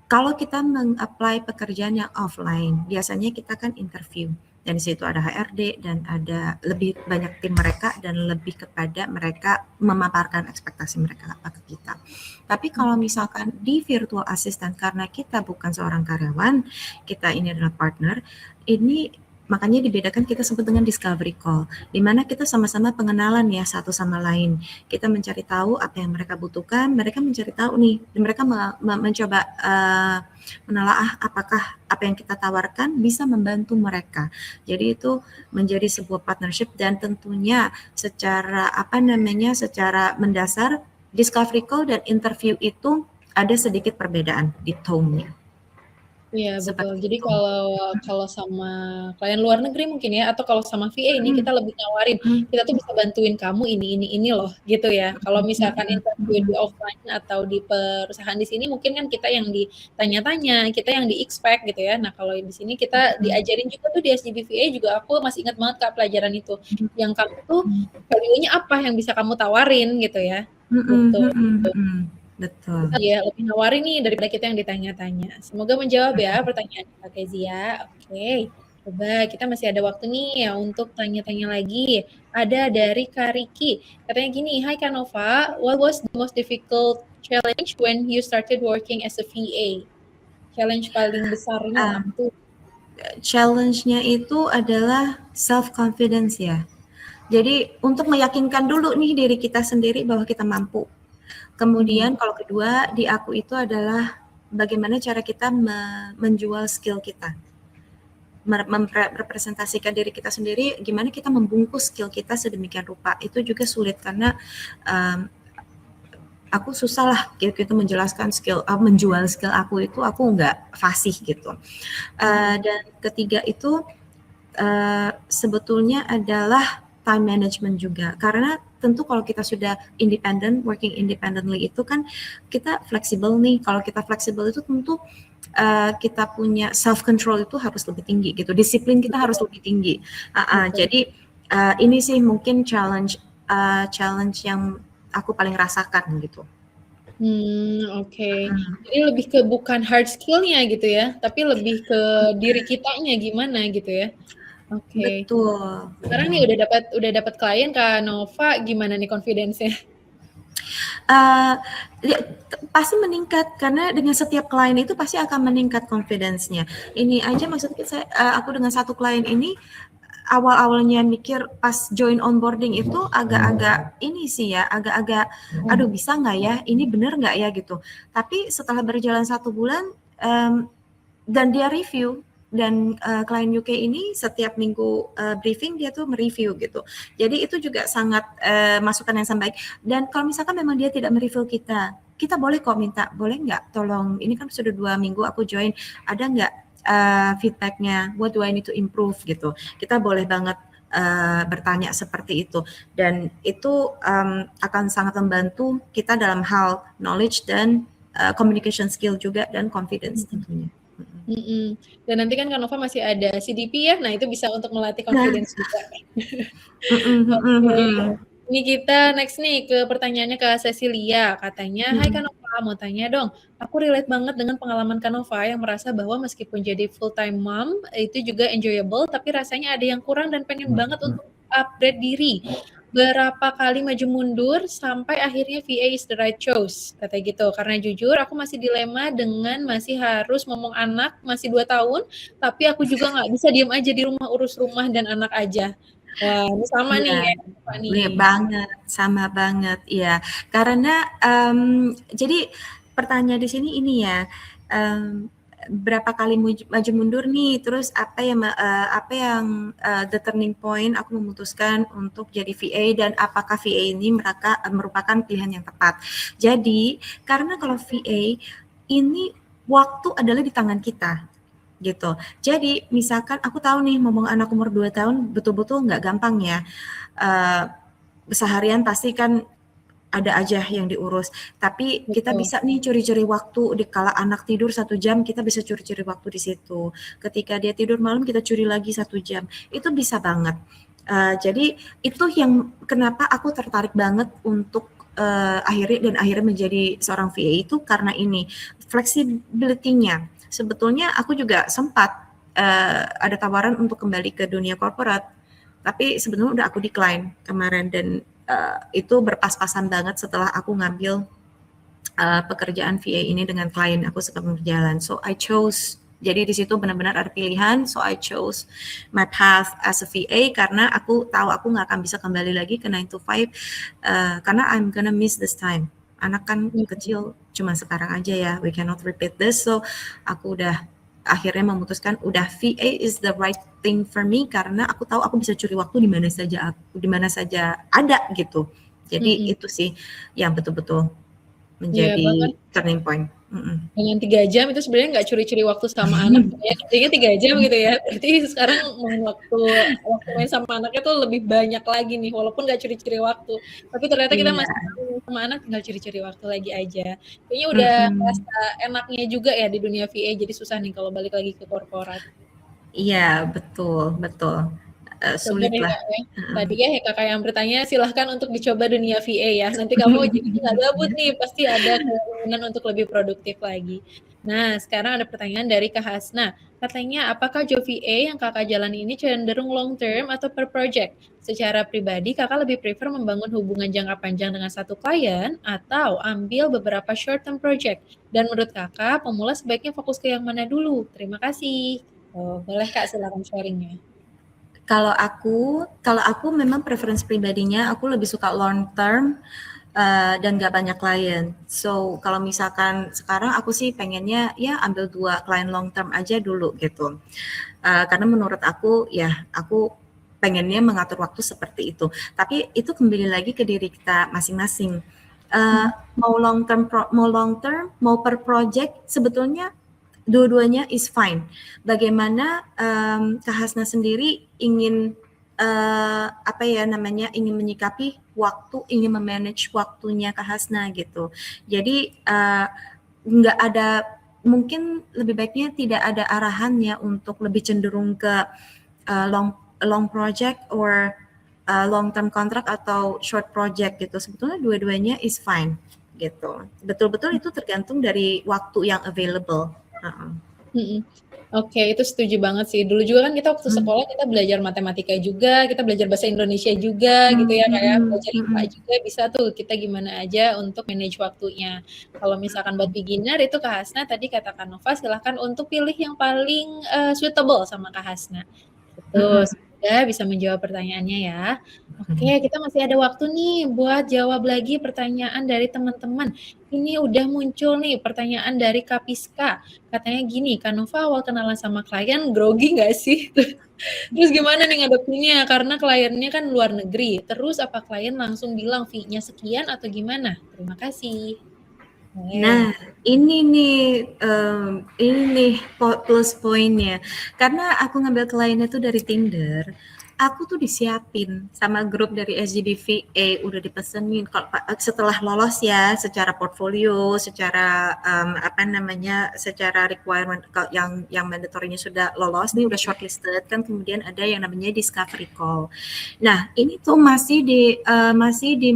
[SPEAKER 2] Kalau kita meng-apply pekerjaan yang offline, biasanya kita kan interview. Dan di situ ada HRD dan ada lebih banyak tim mereka dan lebih kepada mereka memaparkan ekspektasi mereka apa ke kita. Tapi kalau misalkan di virtual assistant karena kita bukan seorang karyawan, kita ini adalah partner, ini makanya dibedakan kita sebut dengan discovery call, di mana kita sama-sama pengenalan ya satu sama lain. Kita mencari tahu apa yang mereka butuhkan, mereka mencari tahu nih, dan mereka mencoba menelaah apakah apa yang kita tawarkan bisa membantu mereka. Jadi itu menjadi sebuah partnership dan tentunya secara secara mendasar discovery call dan interview itu ada sedikit perbedaan di tone-nya.
[SPEAKER 1] Iya betul.
[SPEAKER 2] Seperti
[SPEAKER 1] Jadi
[SPEAKER 2] itu.
[SPEAKER 1] kalau sama klien luar negeri mungkin ya, atau kalau sama VA ini kita lebih nawarin, kita tuh bisa bantuin kamu ini loh, gitu ya. Kalau misalkan interview di offline atau di perusahaan di sini mungkin kan kita yang ditanya-tanya, kita yang di-expect gitu ya. Nah kalau di sini kita diajarin juga tuh di SGB VA juga aku masih ingat banget Kak pelajaran itu. Yang kamu tuh value-nya apa yang bisa kamu tawarin gitu ya. Betul.
[SPEAKER 2] Betul.
[SPEAKER 1] Iya, lebih nawarin nih daripada kita yang ditanya-tanya. Semoga menjawab ya pertanyaan Kak Kezia. Oke, coba kita masih ada waktu nih ya untuk tanya-tanya lagi. Ada dari Kak Riki. Katanya gini, Hai Kak Nova, what was the most difficult challenge when you started working as a VA? Challenge paling besarnya apa tuh?
[SPEAKER 2] Challenge-nya itu adalah self-confidence ya. Jadi untuk meyakinkan dulu nih diri kita sendiri bahwa kita mampu. Kemudian kalau kedua di aku itu adalah bagaimana cara kita menjual skill kita. Merepresentasikan diri kita sendiri, gimana kita membungkus skill kita sedemikian rupa. Itu juga sulit karena aku susah lah gitu menjelaskan skill, menjual skill aku itu aku nggak fasih gitu. Dan ketiga itu sebetulnya adalah time management juga, karena tentu kalau kita sudah independent, working independently itu kan kita fleksibel nih. Kalau kita fleksibel itu tentu kita punya self control itu harus lebih tinggi gitu, disiplin kita harus lebih tinggi. Jadi ini sih mungkin challenge yang aku paling rasakan gitu.
[SPEAKER 1] Oke. Jadi lebih ke bukan hard skill-nya gitu ya, tapi lebih ke diri kitanya gimana gitu ya. Oke.
[SPEAKER 2] Betul.
[SPEAKER 1] Sekarang nih udah dapat klien Kak Nova, gimana nih confidence-nya?
[SPEAKER 2] Pasti meningkat karena dengan setiap klien itu pasti akan meningkat confidence-nya. Ini aja maksudnya aku dengan satu klien ini awal-awalnya mikir pas join onboarding itu agak-agak ini sih ya, agak-agak aduh bisa nggak ya, ini bener nggak ya gitu. Tapi setelah berjalan 1 bulan dan dia review, dan klien UK ini setiap minggu briefing dia tuh mereview gitu. Jadi itu juga sangat masukan yang sangat baik. Dan kalau misalkan memang dia tidak mereview kita boleh kok minta, boleh nggak tolong, ini kan sudah 2 minggu aku join, ada nggak feedbacknya, what do I need to improve gitu. Kita boleh banget bertanya seperti itu, dan itu akan sangat membantu kita dalam hal knowledge dan communication skill juga, dan confidence tentunya.
[SPEAKER 1] Dan nanti kan Kak Nova masih ada CDP ya, nah itu bisa untuk melatih confidence juga. Ini kita next nih ke pertanyaannya Kak Cecilia, katanya, Hai Kak Nova, mau tanya dong, aku relate banget dengan pengalaman Kak Nova yang merasa bahwa meskipun jadi full time mom, itu juga enjoyable, tapi rasanya ada yang kurang dan pengen banget untuk upgrade diri. Berapa kali maju mundur sampai akhirnya VA is the right choice, kata gitu. Karena jujur aku masih dilema dengan masih harus ngomong anak, masih 2 tahun, tapi aku juga nggak bisa diem aja di rumah, urus rumah dan anak aja. Wah, ini sama nih ya, Pak nih.
[SPEAKER 2] Iya banget, sama banget, iya. Karena jadi pertanyaan di sini ini ya, berapa kali maju mundur nih, terus apa yang the turning point aku memutuskan untuk jadi VA, dan apakah VA ini merupakan pilihan yang tepat. Jadi karena kalau VA ini waktu adalah di tangan kita gitu. Jadi misalkan aku tahu nih ngomong anak umur 2 tahun betul-betul nggak gampang ya. Seharian pasti kan ada aja yang diurus. Tapi kita bisa nih curi-curi waktu, di kala anak tidur 1 jam, kita bisa curi-curi waktu di situ. Ketika dia tidur malam, kita curi lagi 1 jam. Itu bisa banget. Jadi itu yang kenapa aku tertarik banget untuk akhirnya menjadi seorang VA itu karena ini flexibility-nya. Sebetulnya aku juga sempat ada tawaran untuk kembali ke dunia corporate, tapi sebenarnya udah aku decline kemarin dan itu berpas-pasan banget setelah aku ngambil pekerjaan VA ini dengan klien aku sekarang berjalan. So I chose, jadi di situ benar-benar ada pilihan. So I chose my path as a VA karena aku tahu aku nggak akan bisa kembali lagi ke 9 to 5 karena I'm gonna miss this time. Anak kan kecil cuma sekarang aja ya, we cannot repeat this. So aku udah akhirnya memutuskan udah VA is the right thing for me karena aku tahu aku bisa curi waktu di mana saja ada gitu. Jadi itu sih yang betul-betul menjadi turning point.
[SPEAKER 1] Dengan 3 jam itu sebenarnya nggak curi-curi waktu sama anak ya, kerjanya 3 jam gitu ya, berarti sekarang waktu main sama anaknya tuh lebih banyak lagi nih, walaupun nggak curi-curi waktu, tapi ternyata kita masih sama anak tinggal curi-curi waktu lagi aja. Kayaknya udah rasa enaknya juga ya di dunia VA, jadi susah nih kalau balik lagi ke korporat.
[SPEAKER 2] Iya, betul. Sulit lah.
[SPEAKER 1] Tadi ya kakak yang bertanya, silahkan untuk dicoba dunia VA ya. Nanti kamu jadi nggak gabut nih, pasti ada keinginan untuk lebih produktif lagi. Nah, sekarang ada pertanyaan dari Kak Hasna. Katanya, apakah job VA yang kakak jalani ini cenderung long term atau per project? Secara pribadi, kakak lebih prefer membangun hubungan jangka panjang dengan satu klien atau ambil beberapa short term project? Dan menurut kakak, pemula sebaiknya fokus ke yang mana dulu? Terima kasih. Boleh Kak, silakan sharingnya.
[SPEAKER 2] Kalau aku memang preference pribadinya aku lebih suka long term dan gak banyak klien. So kalau misalkan sekarang aku sih pengennya ya ambil 2 klien long term aja dulu gitu. Karena menurut aku ya aku pengennya mengatur waktu seperti itu. Tapi itu kembali lagi ke diri kita masing-masing. Mau long term, mau per project sebetulnya dua-duanya is fine. Bagaimana Kak Hasna sendiri ingin ingin menyikapi waktu, ingin memanage waktunya Kak Hasna gitu. Jadi nggak ada, mungkin lebih baiknya tidak ada arahannya untuk lebih cenderung ke long project or long term contract atau short project gitu. Sebetulnya dua-duanya is fine gitu. Betul-betul itu tergantung dari waktu yang available.
[SPEAKER 1] Oke, itu setuju banget sih. Dulu juga kan kita waktu sekolah kita belajar matematika juga, kita belajar bahasa Indonesia juga gitu ya, kayak belajar IPA juga bisa tuh kita gimana aja untuk manage waktunya. Kalau misalkan buat beginner itu Kak Hasna tadi kata Kak Nova silahkan untuk pilih yang paling suitable sama Kak Hasna. Gitu. Semoga bisa menjawab pertanyaannya ya. Oke, kita masih ada waktu nih buat jawab lagi pertanyaan dari teman-teman. Ini udah muncul nih pertanyaan dari Kapiska. Katanya gini, Kak Nova awal kenalan sama klien grogi nggak sih? Terus gimana nih ngadepinnya? Karena kliennya kan luar negeri. Terus apa klien langsung bilang fee-nya sekian atau gimana? Terima kasih.
[SPEAKER 2] Nah, ini nih plus poinnya. Karena aku ngambil kliennya tuh dari Tinder, aku tuh disiapin sama grup dari SGBVA, udah dipesenin setelah lolos ya, secara portfolio, secara secara requirement yang mandatorinya sudah lolos nih, udah shortlisted kan, kemudian ada yang namanya discovery call. Nah, ini tuh masih di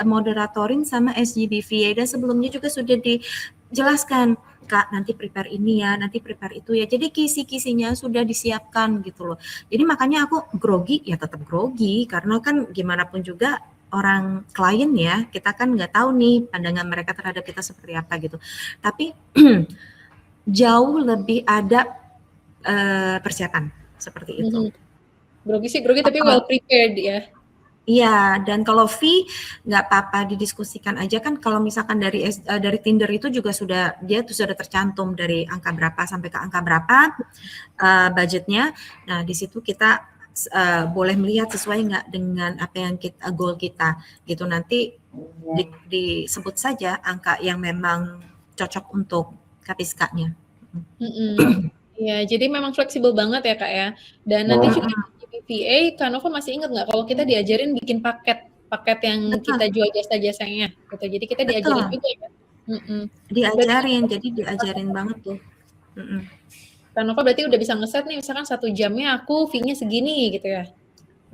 [SPEAKER 2] moderatorin sama SGBVA dan sebelumnya juga sudah dijelaskan, Kak, nanti prepare ini ya, nanti prepare itu ya. Jadi kisi-kisinya sudah disiapkan gitu loh. Jadi makanya aku grogi, ya tetap grogi karena kan gimana pun juga orang klien ya, kita kan nggak tahu nih pandangan mereka terhadap kita seperti apa gitu. Tapi jauh lebih ada persiapan seperti itu.
[SPEAKER 1] Grogi sih grogi tapi well prepared ya.
[SPEAKER 2] Iya, dan kalau fee nggak apa-apa didiskusikan aja kan. Kalau misalkan dari Tinder itu juga sudah tercantum dari angka berapa sampai ke angka berapa budgetnya. Nah, di situ kita boleh melihat sesuai nggak dengan apa yang goal kita gitu. Nanti disebut saja angka yang memang cocok untuk Kapiskanya.
[SPEAKER 1] Iya, jadi memang fleksibel banget ya Kak ya. Dan nanti juga VA, Kak Nova masih ingat nggak kalau kita diajarin bikin paket yang kita jual jasa-jasanya gitu. Jadi kita diajarin juga ya.
[SPEAKER 2] Diajarin banget tuh.
[SPEAKER 1] Kak Nova berarti udah bisa ngeset nih, misalkan 1 jamnya aku fee-nya segini gitu ya.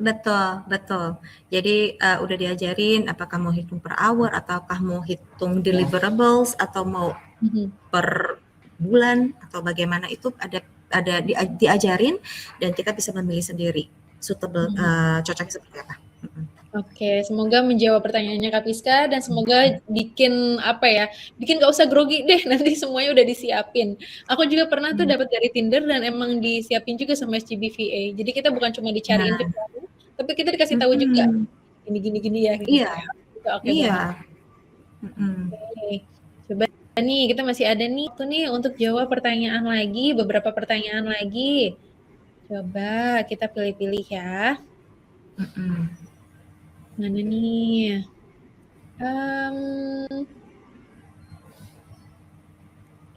[SPEAKER 2] Betul. Jadi udah diajarin apakah mau hitung per hour ataukah mau hitung deliverables atau mau per bulan atau bagaimana, itu ada diajarin dan kita bisa memilih sendiri suitable cocoknya seperti apa.
[SPEAKER 1] Oke, semoga menjawab pertanyaannya Kak Piska dan semoga bikin bikin nggak usah grogi deh nanti semuanya udah disiapin. Aku juga pernah tuh dapat dari Tinder dan emang disiapin juga sama SGBVA. Jadi kita bukan cuma dicariin kecuali, tapi kita dikasih tahu juga gini ya. Gitu.
[SPEAKER 2] Iya.
[SPEAKER 1] Oke banget. Oke, coba nih kita masih ada nih tuh nih untuk jawab pertanyaan lagi, beberapa pertanyaan lagi. Coba kita pilih-pilih ya. Mana nih?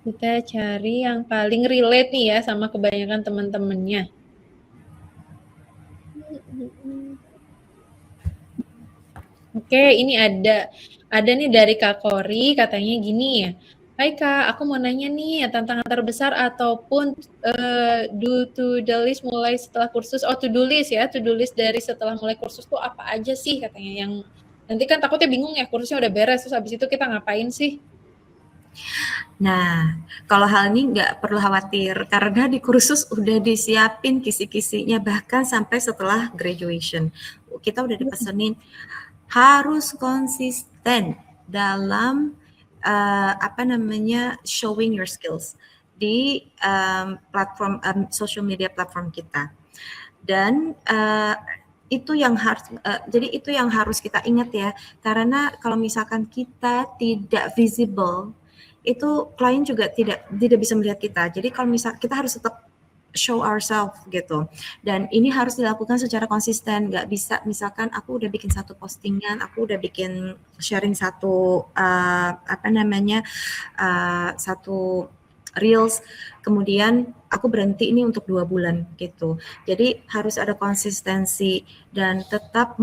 [SPEAKER 1] Kita cari yang paling relate nih ya sama kebanyakan teman-temannya. Oke, ini ada nih dari Kak Kori, katanya gini ya. Hai Kak, aku mau nanya nih tantangan terbesar ataupun to-do list mulai setelah kursus, to-do list ya, to-do list dari setelah mulai kursus tuh apa aja sih katanya, yang nanti kan takutnya bingung ya kursusnya udah beres, terus habis itu kita ngapain sih?
[SPEAKER 2] Nah, kalau hal ini nggak perlu khawatir karena di kursus udah disiapin kisi-kisinya bahkan sampai setelah graduation. Kita udah dipesenin harus konsisten dalam showing your skills di platform social media platform kita. Dan itu yang harus jadi itu yang harus kita ingat ya, karena kalau misalkan kita tidak visible itu klien juga tidak bisa melihat kita. Jadi kalau misal kita harus tetap show ourselves gitu, dan ini harus dilakukan secara konsisten. Nggak bisa misalkan aku udah bikin satu postingan, aku udah bikin sharing satu satu reels, kemudian aku berhenti ini untuk 2 bulan gitu. Jadi harus ada konsistensi dan tetap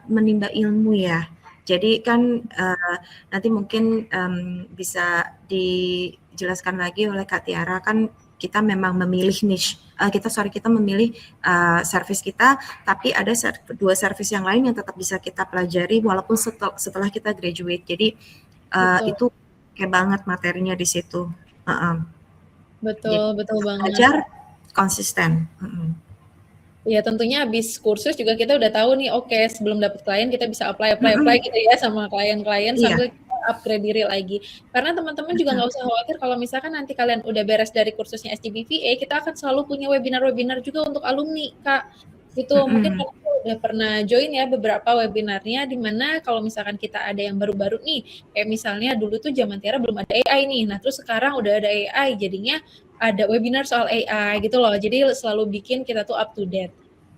[SPEAKER 2] menimba ilmu ya. Jadi kan nanti mungkin bisa dijelaskan lagi oleh Kak Tiara, kan kita memang memilih niche. Kita memilih service kita, tapi ada 2 service yang lain yang tetap bisa kita pelajari walaupun setelah kita graduate. Jadi itu kayak banget materinya di situ.
[SPEAKER 1] Betul banget.
[SPEAKER 2] Belajar konsisten.
[SPEAKER 1] Ya tentunya habis kursus juga kita udah tahu nih, oke, sebelum dapat klien kita bisa apply gitu ya sama klien-klien sambil kita upgrade diri lagi. Karena teman-teman juga nggak usah khawatir kalau misalkan nanti kalian udah beres dari kursusnya SGBVA, kita akan selalu punya webinar-webinar juga untuk alumni, Kak. Gitu. Mungkin aku udah pernah join ya beberapa webinarnya, di mana kalau misalkan kita ada yang baru-baru nih, kayak misalnya dulu tuh zaman Tiara belum ada AI nih, nah terus sekarang udah ada AI, jadinya ada webinar soal AI gitu loh, jadi selalu bikin kita tuh up to date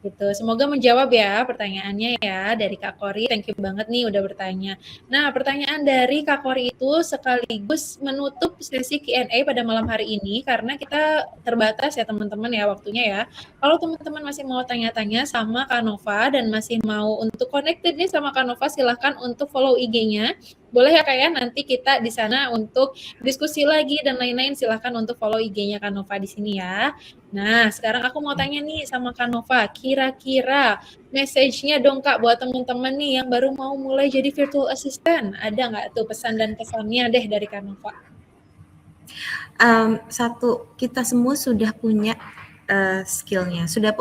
[SPEAKER 1] gitu. Semoga menjawab ya pertanyaannya ya dari Kak Kori. Thank you banget nih udah bertanya. Nah, pertanyaan dari Kak Kori itu sekaligus menutup sesi Q&A pada malam hari ini karena kita terbatas ya teman-teman ya waktunya ya. Kalau teman-teman masih mau tanya-tanya sama Kak Nova dan masih mau untuk connected nih sama Kak Nova, silahkan untuk follow IG-nya. Boleh ya Kak ya, nanti kita di sana untuk diskusi lagi dan lain-lain, silahkan untuk follow IG-nya Kak Nova di sini ya. Nah, sekarang aku mau tanya nih sama Kak Nova, kira-kira message-nya dong Kak buat teman-teman nih yang baru mau mulai jadi virtual assistant. Ada nggak tuh pesan dan pesannya deh dari Kak Nova?
[SPEAKER 2] Satu, kita semua sudah punya skill-nya, sudah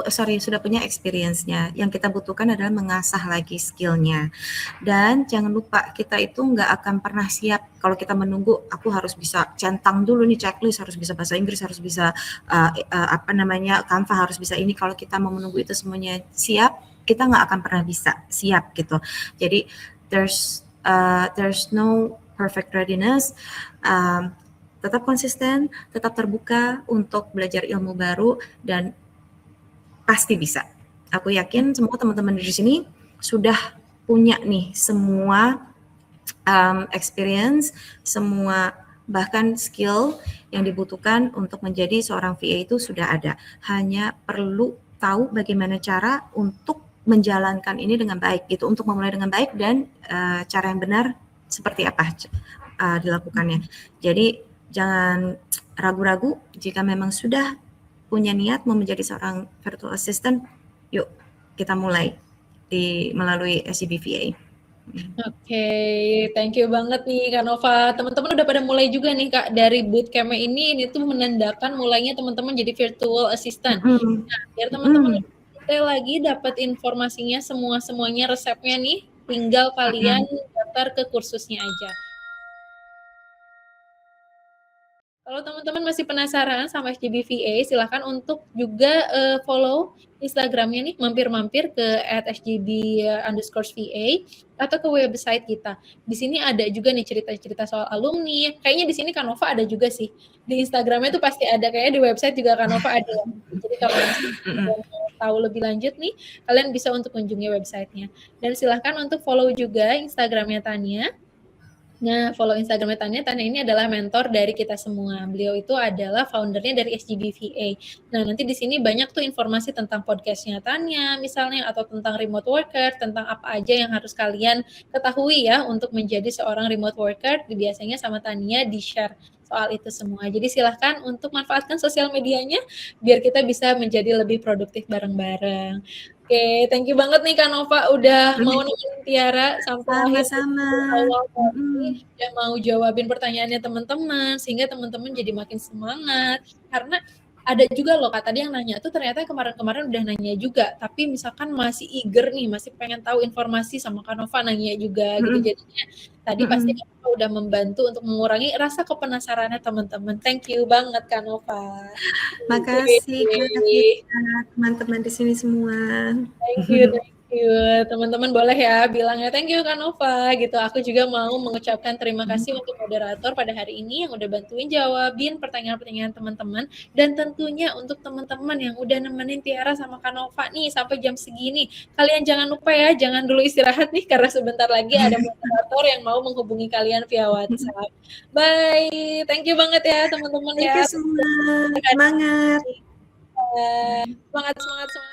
[SPEAKER 2] punya experience-nya. Yang kita butuhkan adalah mengasah lagi skill-nya. Dan jangan lupa, kita itu nggak akan pernah siap kalau kita menunggu, aku harus bisa centang dulu nih checklist, harus bisa bahasa Inggris, harus bisa Canva, harus bisa ini. Kalau kita mau menunggu itu semuanya siap, kita nggak akan pernah bisa siap gitu. Jadi there's no perfect readiness. Tetap konsisten, tetap terbuka untuk belajar ilmu baru, dan pasti bisa. Aku yakin semua teman-teman di sini sudah punya nih semua experience, semua bahkan skill yang dibutuhkan untuk menjadi seorang VA itu sudah ada. Hanya perlu tahu bagaimana cara untuk menjalankan ini dengan baik gitu, untuk memulai dengan baik dan cara yang benar seperti apa dilakukannya. Jadi jangan ragu-ragu, jika memang sudah punya niat mau menjadi seorang virtual assistant, yuk kita mulai melalui SGBVA.
[SPEAKER 1] Oke, thank you banget nih Kak Nova. Teman-teman udah pada mulai juga nih Kak dari bootcamp ini tuh menandakan mulainya teman-teman jadi virtual assistant.
[SPEAKER 2] Mhm.
[SPEAKER 1] Nah, biar teman-teman
[SPEAKER 2] Mhm.
[SPEAKER 1] lebih detail lagi dapat informasinya semuanya resepnya nih, tinggal kalian
[SPEAKER 2] Mhm.
[SPEAKER 1] daftar ke kursusnya aja. Kalau teman-teman masih penasaran sama HGB VA, silahkan untuk juga follow Instagramnya nih, mampir-mampir ke @hjb_VA atau ke website kita. Di sini ada juga nih cerita-cerita soal alumni. Kayaknya di sini Kanova ada juga sih. Di Instagramnya tuh pasti ada, kayaknya di website juga Kanova ada. Jadi kalau
[SPEAKER 2] Mhm.
[SPEAKER 1] mau tahu lebih lanjut nih, kalian bisa untuk kunjungi websitenya. Dan silahkan untuk follow juga Instagramnya Tania. Nah, follow Instagramnya Tania. Tania ini adalah mentor dari kita semua. Beliau itu adalah foundernya dari SGBVA. Nah, nanti di sini banyak tuh informasi tentang podcastnya Tania, misalnya, atau tentang remote worker, tentang apa aja yang harus kalian ketahui ya untuk menjadi seorang remote worker. Biasanya sama Tania di-share soal itu semua. Jadi silahkan untuk manfaatkan sosial medianya biar kita bisa menjadi lebih produktif bareng-bareng. Oke, thank you banget nih Kak Nova udah mau nemenin Tiara sampai akhir
[SPEAKER 2] Sama-sama.
[SPEAKER 1] awal tadi,
[SPEAKER 2] Mhm.
[SPEAKER 1] udah mau jawabin pertanyaannya teman-teman, sehingga teman-teman jadi makin semangat. Karena ada juga loh Kak, tadi yang nanya tuh ternyata kemarin-kemarin udah nanya juga, tapi misalkan masih eager nih, masih pengen tahu informasi sama Kak Nova nanya juga gitu.
[SPEAKER 2] Mhm.
[SPEAKER 1] Jadinya tadi pasti
[SPEAKER 2] Mhm.
[SPEAKER 1] Kak Nova udah membantu untuk mengurangi rasa kepenasarannya teman-teman. Thank you banget Kak Nova.
[SPEAKER 2] Makasih Kak Fitri, teman-teman di sini semua.
[SPEAKER 1] Thank you, thank you. Teman-teman boleh ya bilangnya thank you Kak Nova gitu. Aku juga mau mengucapkan terima kasih untuk moderator pada hari ini yang udah bantuin jawabin pertanyaan-pertanyaan teman-teman. Dan tentunya untuk teman-teman yang udah nemenin Tiara sama Kak Nova nih sampai jam segini. Kalian jangan lupa ya, jangan dulu istirahat nih karena sebentar lagi ada moderator yang mau menghubungi kalian via WhatsApp. Bye. Thank you banget ya teman-teman
[SPEAKER 2] Thank
[SPEAKER 1] ya.
[SPEAKER 2] you semua. Semangat.
[SPEAKER 1] Semangat, semangat, semangat.